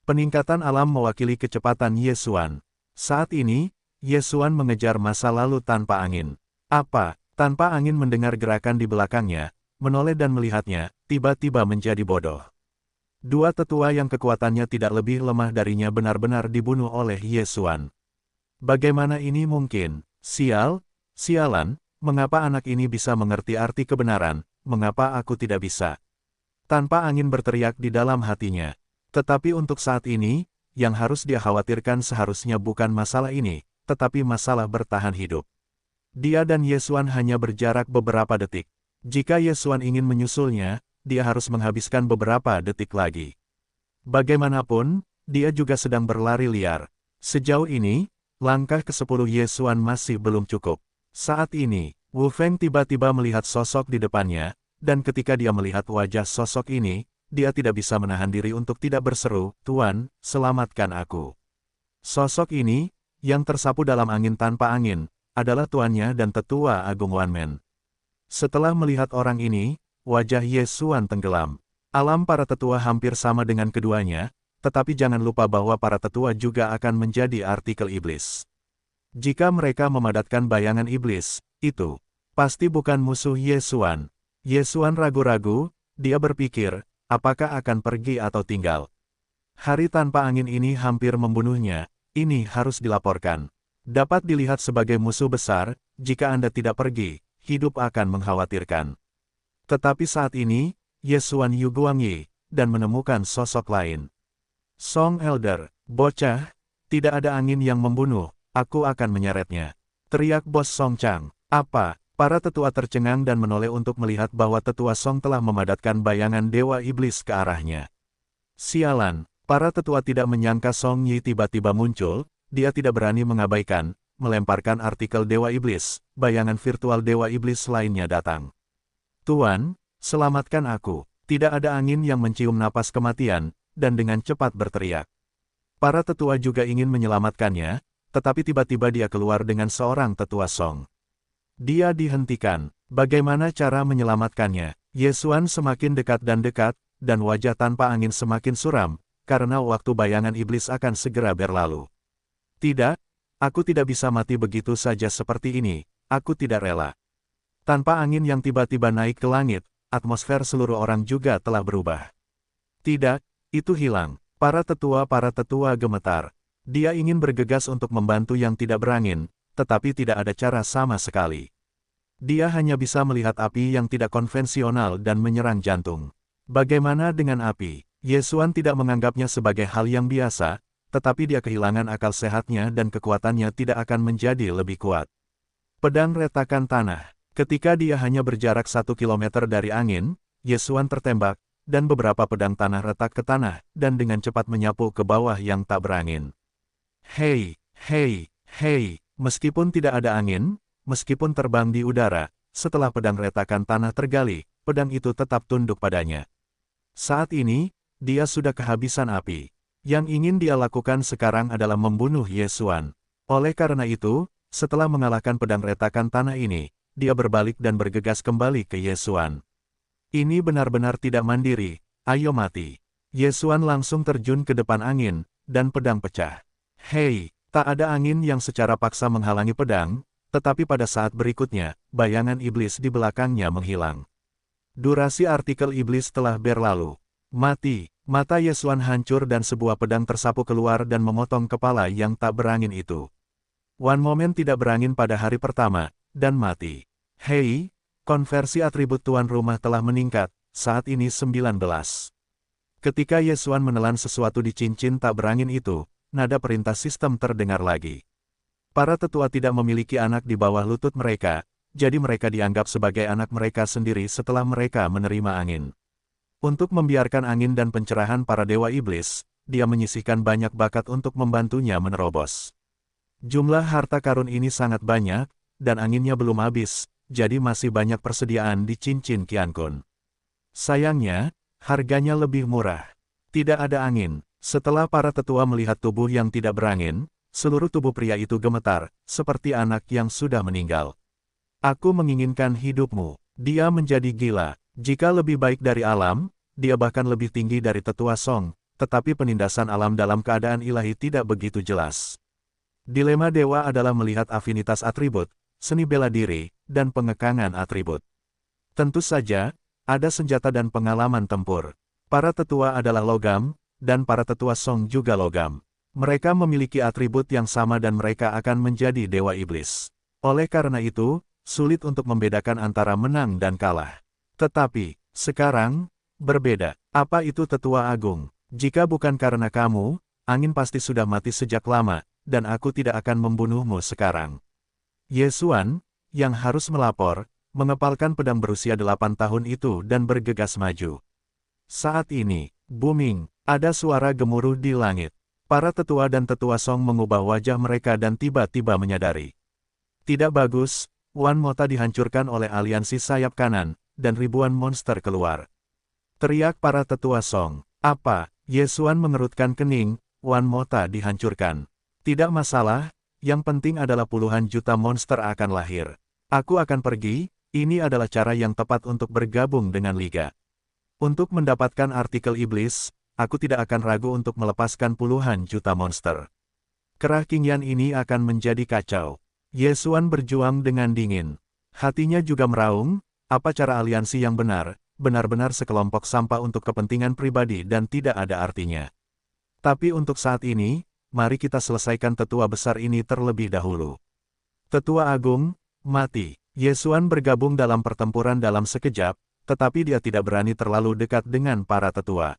Peningkatan alam mewakili kecepatan Yesuan. Saat ini, Yesuan mengejar masa lalu tanpa angin. Apa? Tanpa angin mendengar gerakan di belakangnya, menoleh dan melihatnya, tiba-tiba menjadi bodoh. Dua tetua yang kekuatannya tidak lebih lemah darinya benar-benar dibunuh oleh Yesuan. Bagaimana ini mungkin? Sialan, mengapa anak ini bisa mengerti arti kebenaran, mengapa aku tidak bisa? Tanpa angin berteriak di dalam hatinya. Tetapi untuk saat ini, yang harus dia khawatirkan seharusnya bukan masalah ini, tetapi masalah bertahan hidup. Dia dan Yesuan hanya berjarak beberapa detik. Jika Yesuan ingin menyusulnya, dia harus menghabiskan beberapa detik lagi. Bagaimanapun, dia juga sedang berlari liar. Sejauh ini, langkah ke-10 Yesuan masih belum cukup. Saat ini, Wu Feng tiba-tiba melihat sosok di depannya, dan ketika dia melihat wajah sosok ini, dia tidak bisa menahan diri untuk tidak berseru, "Tuan, selamatkan aku." Sosok ini, yang tersapu dalam angin tanpa angin, adalah tuannya dan tetua Agung Wanmen. Setelah melihat orang ini, wajah Yesuan tenggelam. Alam para tetua hampir sama dengan keduanya, tetapi jangan lupa bahwa para tetua juga akan menjadi artikel iblis. Jika mereka memadatkan bayangan iblis, itu pasti bukan musuh Yesuan. Yesuan ragu-ragu, dia berpikir, apakah akan pergi atau tinggal. Hari tanpa angin ini hampir membunuhnya, ini harus dilaporkan. Dapat dilihat sebagai musuh besar, jika Anda tidak pergi, hidup akan mengkhawatirkan. Tetapi saat ini, Yesuan Yuguangyi, dan menemukan sosok lain. Song Elder, bocah, tidak ada angin yang membunuh, aku akan menyeretnya. Teriak bos Song Chang. Apa? Para tetua tercengang dan menoleh untuk melihat bahwa tetua Song telah memadatkan bayangan dewa iblis ke arahnya. Sialan, para tetua tidak menyangka Song Yi tiba-tiba muncul, dia tidak berani mengabaikan, melemparkan artikel dewa iblis, bayangan virtual dewa iblis lainnya datang. Tuan, selamatkan aku. Tidak ada angin yang mencium napas kematian, dan dengan cepat berteriak. Para tetua juga ingin menyelamatkannya, tetapi tiba-tiba dia keluar dengan seorang tetua Song. Dia dihentikan. Bagaimana cara menyelamatkannya? Yesuan semakin dekat, dan wajah tanpa angin semakin suram, karena waktu bayangan iblis akan segera berlalu. Tidak, aku tidak bisa mati begitu saja seperti ini, aku tidak rela. Tanpa angin yang tiba-tiba naik ke langit, atmosfer seluruh orang juga telah berubah. Tidak, itu hilang. Para tetua gemetar. Dia ingin bergegas untuk membantu yang tidak berangin, tetapi tidak ada cara sama sekali. Dia hanya bisa melihat api yang tidak konvensional dan menyerang jantung. Bagaimana dengan api? Yesuan tidak menganggapnya sebagai hal yang biasa, tetapi dia kehilangan akal sehatnya dan kekuatannya tidak akan menjadi lebih kuat. Pedang retakan tanah. Ketika dia hanya berjarak 1 kilometer dari angin, Yesuan tertembak, dan beberapa pedang tanah retak ke tanah, dan dengan cepat menyapu ke bawah yang tak berangin. Hei, meskipun tidak ada angin, meskipun terbang di udara, setelah pedang retakan tanah tergali, pedang itu tetap tunduk padanya. Saat ini, dia sudah kehabisan api. Yang ingin dia lakukan sekarang adalah membunuh Yesuan. Oleh karena itu, setelah mengalahkan pedang retakan tanah ini, dia berbalik dan bergegas kembali ke Yesuan. Ini benar-benar tidak mandiri, ayo mati. Yesuan langsung terjun ke depan angin, dan pedang pecah. Hei, tak ada angin yang secara paksa menghalangi pedang, tetapi pada saat berikutnya, bayangan iblis di belakangnya menghilang. Durasi artikel iblis telah berlalu. Mati, mata Yesuan hancur dan sebuah pedang tersapu keluar dan memotong kepala yang tak berangin itu. One Moment tidak berangin pada hari pertama, dan mati. Hei, konversi atribut tuan rumah telah meningkat, saat ini 19. Ketika Yesuan menelan sesuatu di cincin tak berangin itu, nada perintah sistem terdengar lagi. Para tetua tidak memiliki anak di bawah lutut mereka, jadi mereka dianggap sebagai anak mereka sendiri setelah mereka menerima angin. Untuk membiarkan angin dan pencerahan para dewa iblis, dia menyisihkan banyak bakat untuk membantunya menerobos. Jumlah harta karun ini sangat banyak, dan anginnya belum habis, jadi masih banyak persediaan di cincin Qiankun. Sayangnya, harganya lebih murah. Tidak ada angin. Setelah para tetua melihat tubuh yang tidak berangin, seluruh tubuh pria itu gemetar, seperti anak yang sudah meninggal. Aku menginginkan hidupmu. Dia menjadi gila. Jika lebih baik dari alam, dia bahkan lebih tinggi dari tetua Song, tetapi penindasan alam dalam keadaan ilahi tidak begitu jelas. Dilema dewa adalah melihat afinitas atribut, seni bela diri, dan pengekangan atribut. Tentu saja, ada senjata dan pengalaman tempur. Para tetua adalah logam, dan para tetua Song juga logam. Mereka memiliki atribut yang sama dan mereka akan menjadi dewa iblis. Oleh karena itu, sulit untuk membedakan antara menang dan kalah. Tetapi, sekarang, berbeda. Apa itu tetua agung? Jika bukan karena kamu, angin pasti sudah mati sejak lama, dan aku tidak akan membunuhmu sekarang. Ye Xuan, yang harus melapor, mengepalkan pedang berusia 8 tahun itu dan bergegas maju. Saat ini, booming, ada suara gemuruh di langit. Para tetua dan tetua Song mengubah wajah mereka dan tiba-tiba menyadari. Tidak bagus, Wan Mota dihancurkan oleh aliansi sayap kanan, dan ribuan monster keluar. Teriak para tetua Song. Apa? Ye Xuan mengerutkan kening, Wan Mota dihancurkan. Tidak masalah, yang penting adalah puluhan juta monster akan lahir. Aku akan pergi, ini adalah cara yang tepat untuk bergabung dengan Liga. Untuk mendapatkan artikel iblis, aku tidak akan ragu untuk melepaskan puluhan juta monster. Kerah Qingyan ini akan menjadi kacau. Ye Xuan berjuang dengan dingin. Hatinya juga meraung, apa cara aliansi yang benar-benar sekelompok sampah untuk kepentingan pribadi dan tidak ada artinya. Tapi untuk saat ini, mari kita selesaikan tetua besar ini terlebih dahulu. Tetua Agung, mati. Ye Xuan bergabung dalam pertempuran dalam sekejap, tetapi dia tidak berani terlalu dekat dengan para tetua.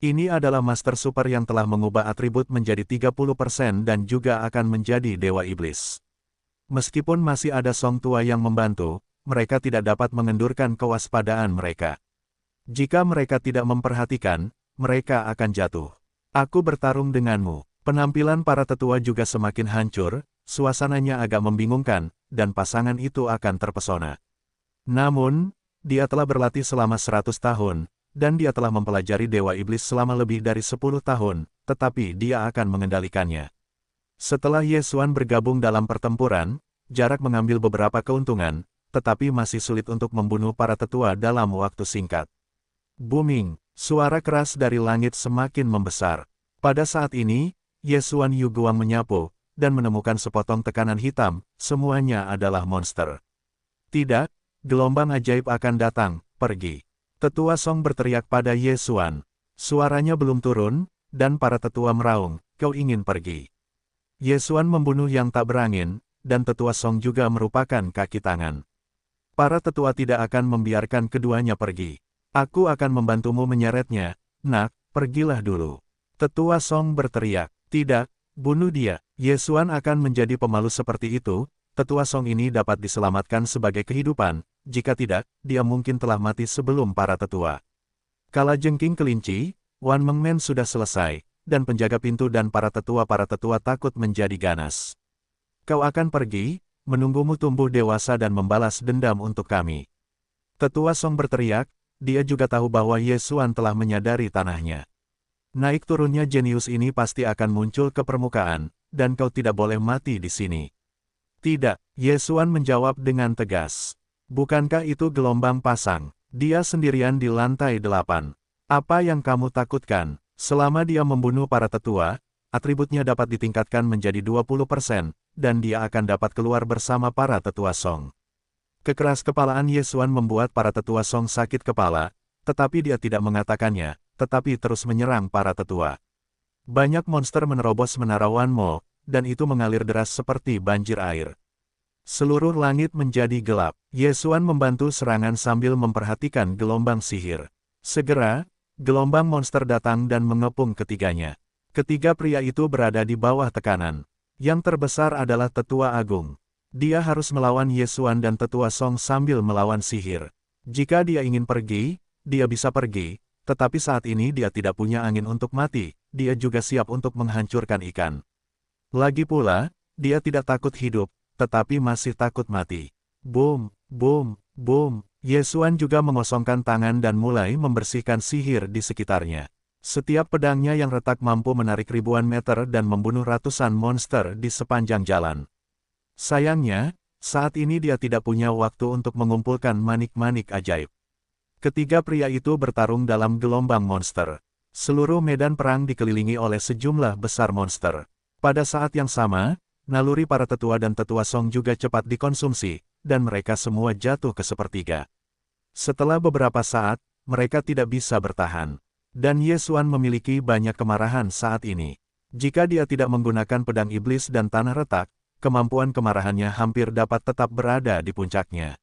Ini adalah Master Super yang telah mengubah atribut menjadi 30% dan juga akan menjadi Dewa Iblis. Meskipun masih ada Song tua yang membantu, mereka tidak dapat mengendurkan kewaspadaan mereka. Jika mereka tidak memperhatikan, mereka akan jatuh. Aku bertarung denganmu. Penampilan para tetua juga semakin hancur, suasananya agak membingungkan, dan pasangan itu akan terpesona. Namun, dia telah berlatih selama 100 tahun, dan dia telah mempelajari Dewa Iblis selama lebih dari 10 tahun, tetapi dia akan mengendalikannya. Setelah Ye Xuan bergabung dalam pertempuran, jarak mengambil beberapa keuntungan, tetapi masih sulit untuk membunuh para tetua dalam waktu singkat. Booming, suara keras dari langit semakin membesar. Pada saat ini, Ye Xuan Yuguang menyapu, dan menemukan sepotong tekanan hitam, semuanya adalah monster. Tidak, gelombang ajaib akan datang, pergi. Tetua Song berteriak pada Ye Xuan. Suaranya belum turun, dan para tetua meraung, kau ingin pergi. Ye Xuan membunuh yang tak berangin, dan tetua Song juga merupakan kaki tangan. Para tetua tidak akan membiarkan keduanya pergi. Aku akan membantumu menyeretnya, nak, pergilah dulu. Tetua Song berteriak. Tidak, bunuh dia. Ye Xuan akan menjadi pemalu seperti itu, tetua Song ini dapat diselamatkan sebagai kehidupan, jika tidak, dia mungkin telah mati sebelum para tetua. Kalajengking kelinci, Wan Mengmen sudah selesai, dan penjaga pintu dan para tetua takut menjadi ganas. Kau akan pergi, menunggumu tumbuh dewasa dan membalas dendam untuk kami. Tetua Song berteriak, dia juga tahu bahwa Ye Xuan telah menyadari tanahnya. Naik turunnya jenius ini pasti akan muncul ke permukaan, dan kau tidak boleh mati di sini. Tidak, Ye Xuan menjawab dengan tegas. Bukankah itu gelombang pasang? Dia sendirian di lantai 8. Apa yang kamu takutkan? Selama dia membunuh para tetua, atributnya dapat ditingkatkan menjadi 20%, dan dia akan dapat keluar bersama para tetua Song. Kekeras kepalaan Ye Xuan membuat para tetua Song sakit kepala, tetapi dia tidak mengatakannya, tetapi terus menyerang para tetua. Banyak monster menerobos menara Wan Mo, dan itu mengalir deras seperti banjir air. Seluruh langit menjadi gelap. Ye Xuan membantu serangan sambil memperhatikan gelombang sihir. Segera, gelombang monster datang dan mengepung ketiganya. Ketiga pria itu berada di bawah tekanan. Yang terbesar adalah Tetua Agung. Dia harus melawan Ye Xuan dan Tetua Song sambil melawan sihir. Jika dia ingin pergi, dia bisa pergi. Tetapi saat ini dia tidak punya angin untuk mati, dia juga siap untuk menghancurkan ikan. Lagi pula, dia tidak takut hidup, tetapi masih takut mati. Boom! Boom, boom. Ye Xuan juga mengosongkan tangan dan mulai membersihkan sihir di sekitarnya. Setiap pedangnya yang retak mampu menarik ribuan meter dan membunuh ratusan monster di sepanjang jalan. Sayangnya, saat ini dia tidak punya waktu untuk mengumpulkan manik-manik ajaib. Ketiga pria itu bertarung dalam gelombang monster. Seluruh medan perang dikelilingi oleh sejumlah besar monster. Pada saat yang sama, naluri para tetua dan tetua Song juga cepat dikonsumsi, dan mereka semua jatuh ke sepertiga. Setelah beberapa saat, mereka tidak bisa bertahan. Dan Ye Xuan memiliki banyak kemarahan saat ini. Jika dia tidak menggunakan pedang iblis dan tanah retak, kemampuan kemarahannya hampir dapat tetap berada di puncaknya.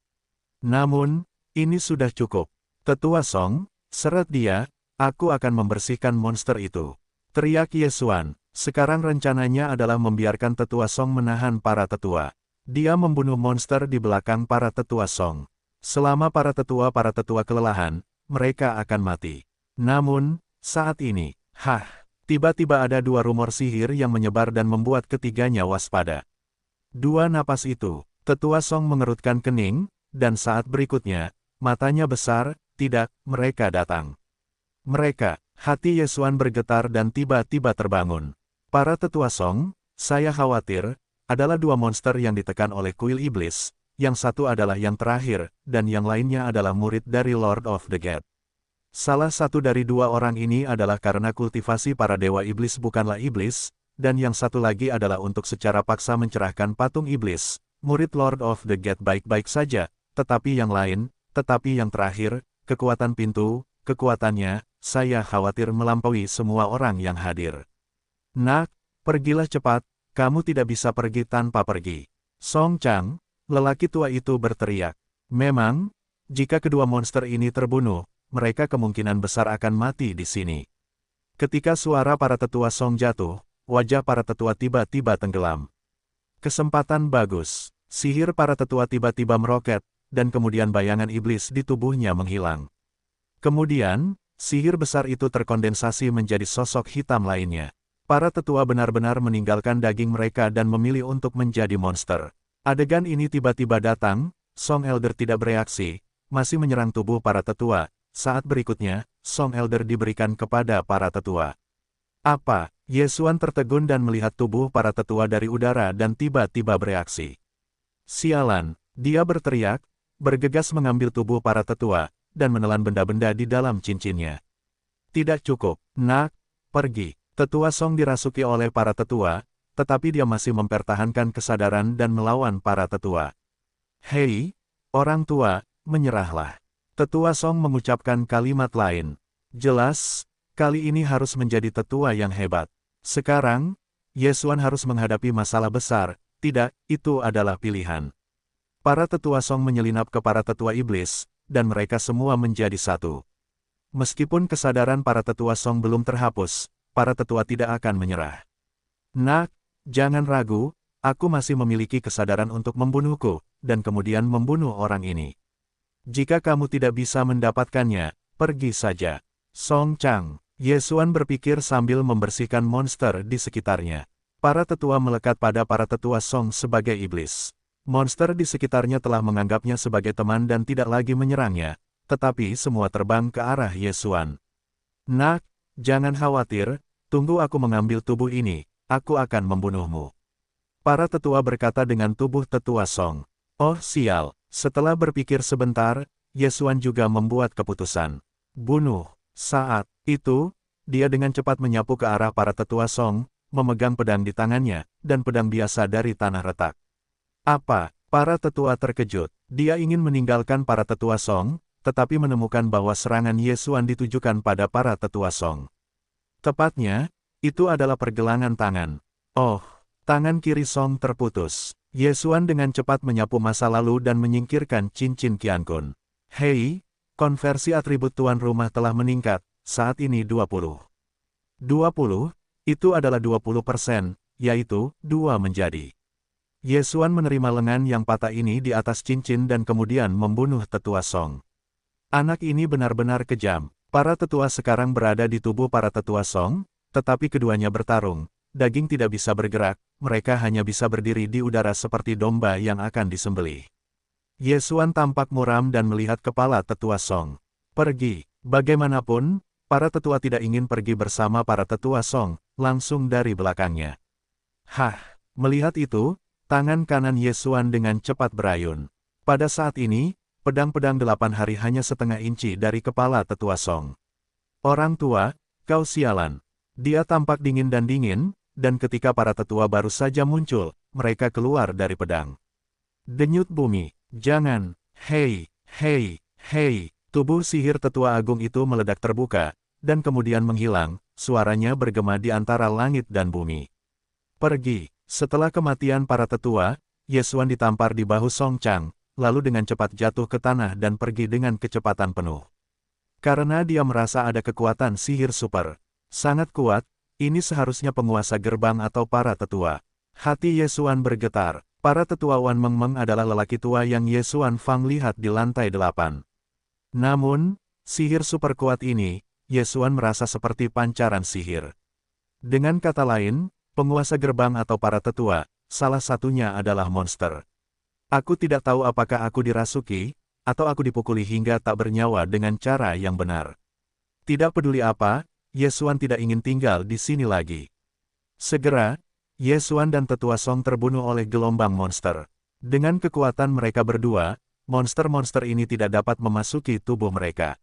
Namun, ini sudah cukup. Tetua Song, seret dia, aku akan membersihkan monster itu. Teriak Ye Xuan. Sekarang rencananya adalah membiarkan Tetua Song menahan para tetua. Dia membunuh monster di belakang para tetua Song. Selama para tetua kelelahan, mereka akan mati. Namun, saat ini, tiba-tiba ada dua rumor sihir yang menyebar dan membuat ketiganya waspada. Dua napas itu, tetua Song mengerutkan kening, dan saat berikutnya, matanya besar, tidak, mereka datang. Mereka, hati Ye Xuan bergetar dan tiba-tiba terbangun. Para tetua Song, saya khawatir, adalah dua monster yang ditekan oleh kuil iblis. Yang satu adalah yang terakhir, dan yang lainnya adalah murid dari Lord of the Gate. Salah satu dari dua orang ini adalah karena kultivasi para dewa iblis bukanlah iblis, dan yang satu lagi adalah untuk secara paksa mencerahkan patung iblis. Murid Lord of the Gate baik-baik saja, tetapi yang terakhir, kekuatan pintu, kekuatannya, saya khawatir melampaui semua orang yang hadir. Nak, pergilah cepat, kamu tidak bisa pergi tanpa pergi. Song Chang, lelaki tua itu berteriak. Memang, jika kedua monster ini terbunuh, mereka kemungkinan besar akan mati di sini. Ketika suara para tetua Song jatuh, wajah para tetua tiba-tiba tenggelam. Kesempatan bagus. Sihir para tetua tiba-tiba meroket, dan kemudian bayangan iblis di tubuhnya menghilang. Kemudian, sihir besar itu terkondensasi menjadi sosok hitam lainnya. Para tetua benar-benar meninggalkan daging mereka dan memilih untuk menjadi monster. Adegan ini tiba-tiba datang, Song Elder tidak bereaksi, masih menyerang tubuh para tetua. Saat berikutnya, Song Elder diberikan kepada para tetua. Apa? Ye Xuan tertegun dan melihat tubuh para tetua dari udara dan tiba-tiba bereaksi. Sialan, dia berteriak, bergegas mengambil tubuh para tetua, dan menelan benda-benda di dalam cincinnya. Tidak cukup, nak, pergi. Tetua Song dirasuki oleh para tetua, tetapi dia masih mempertahankan kesadaran dan melawan para tetua. Hei, orang tua, menyerahlah. Tetua Song mengucapkan kalimat lain. Jelas, kali ini harus menjadi tetua yang hebat. Sekarang, Ye Xuan harus menghadapi masalah besar, tidak, itu adalah pilihan. Para tetua Song menyelinap ke para tetua iblis, dan mereka semua menjadi satu. Meskipun kesadaran para tetua Song belum terhapus, para tetua tidak akan menyerah. Nak, jangan ragu, aku masih memiliki kesadaran untuk membunuhku, dan kemudian membunuh orang ini. Jika kamu tidak bisa mendapatkannya, pergi saja. Song Chang, Ye Xuan berpikir sambil membersihkan monster di sekitarnya. Para tetua melekat pada para tetua Song sebagai iblis. Monster di sekitarnya telah menganggapnya sebagai teman dan tidak lagi menyerangnya, tetapi semua terbang ke arah Ye Xuan. Nak, jangan khawatir, tunggu aku mengambil tubuh ini. Aku akan membunuhmu. Para tetua berkata dengan tubuh tetua Song. Oh sial, setelah berpikir sebentar, Ye Xuan juga membuat keputusan. Bunuh. Saat itu, dia dengan cepat menyapu ke arah para tetua Song, memegang pedang di tangannya, dan pedang biasa dari tanah retak. Apa? Para tetua terkejut. Dia ingin meninggalkan para tetua Song, tetapi menemukan bahwa serangan Ye Xuan ditujukan pada para tetua Song. Tepatnya, itu adalah pergelangan tangan. Oh, tangan kiri Song terputus. Ye Xuan dengan cepat menyapu masa lalu dan menyingkirkan cincin Qiankun. Hei, konversi atribut tuan rumah telah meningkat, saat ini 20. 20, itu adalah 20%, yaitu, 2 menjadi. Ye Xuan menerima lengan yang patah ini di atas cincin dan kemudian membunuh tetua Song. Anak ini benar-benar kejam. Para tetua sekarang berada di tubuh para tetua Song, tetapi keduanya bertarung, daging tidak bisa bergerak, mereka hanya bisa berdiri di udara seperti domba yang akan disembelih. Ye Xuan tampak muram dan melihat kepala tetua Song. Pergi. Bagaimanapun, para tetua tidak ingin pergi bersama para tetua Song, langsung dari belakangnya. Hah, melihat itu, tangan kanan Ye Xuan dengan cepat berayun. Pada saat ini, pedang-pedang 8 hari hanya setengah inci dari kepala tetua Song. Orang tua, kau sialan. Dia tampak dingin, dan ketika para tetua baru saja muncul, mereka keluar dari pedang. Denyut bumi, jangan, hei, hei, hei. Tubuh sihir tetua agung itu meledak terbuka, dan kemudian menghilang, suaranya bergema di antara langit dan bumi. Pergi. Setelah kematian para tetua, Ye Xuan ditampar di bahu Song Chang, lalu dengan cepat jatuh ke tanah dan pergi dengan kecepatan penuh. Karena dia merasa ada kekuatan sihir super. Sangat kuat, ini seharusnya penguasa gerbang atau para tetua. Hati Ye Xuan bergetar. Para tetua Wan Meng Meng adalah lelaki tua yang Ye Xuan Fang lihat di lantai 8. Namun, sihir super kuat ini, Ye Xuan merasa seperti pancaran sihir. Dengan kata lain, penguasa gerbang atau para tetua, salah satunya adalah monster. Aku tidak tahu apakah aku dirasuki, atau aku dipukuli hingga tak bernyawa dengan cara yang benar. Tidak peduli apa, Ye Xuan tidak ingin tinggal di sini lagi. Segera, Ye Xuan dan tetua Song terbunuh oleh gelombang monster. Dengan kekuatan mereka berdua, monster-monster ini tidak dapat memasuki tubuh mereka.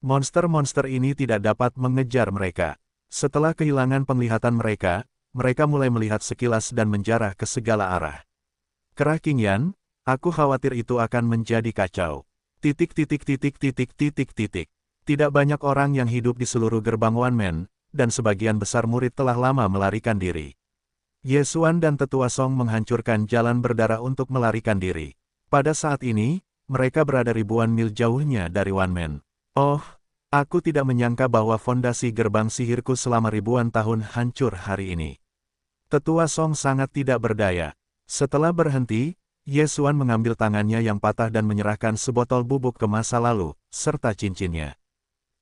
Monster-monster ini tidak dapat mengejar mereka. Setelah kehilangan penglihatan mereka, mereka mulai melihat sekilas dan menjarah ke segala arah. Kerah King Yan, aku khawatir itu akan menjadi kacau. Tidak banyak orang yang hidup di seluruh gerbang One Man, dan sebagian besar murid telah lama melarikan diri. Ye Xuan dan tetua Song menghancurkan jalan berdarah untuk melarikan diri. Pada saat ini, mereka berada ribuan mil jauhnya dari One Man. Oh, aku tidak menyangka bahwa fondasi gerbang sihirku selama ribuan tahun hancur hari ini. Tetua Song sangat tidak berdaya. Setelah berhenti, Ye Xuan mengambil tangannya yang patah dan menyerahkan sebotol bubuk ke masa lalu, serta cincinnya.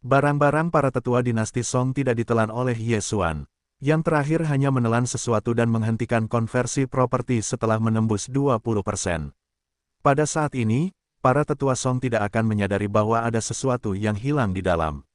Barang-barang para tetua dinasti Song tidak ditelan oleh Ye Xuan. Yang terakhir hanya menelan sesuatu dan menghentikan konversi properti setelah menembus 20%. Pada saat ini, para tetua Song tidak akan menyadari bahwa ada sesuatu yang hilang di dalam.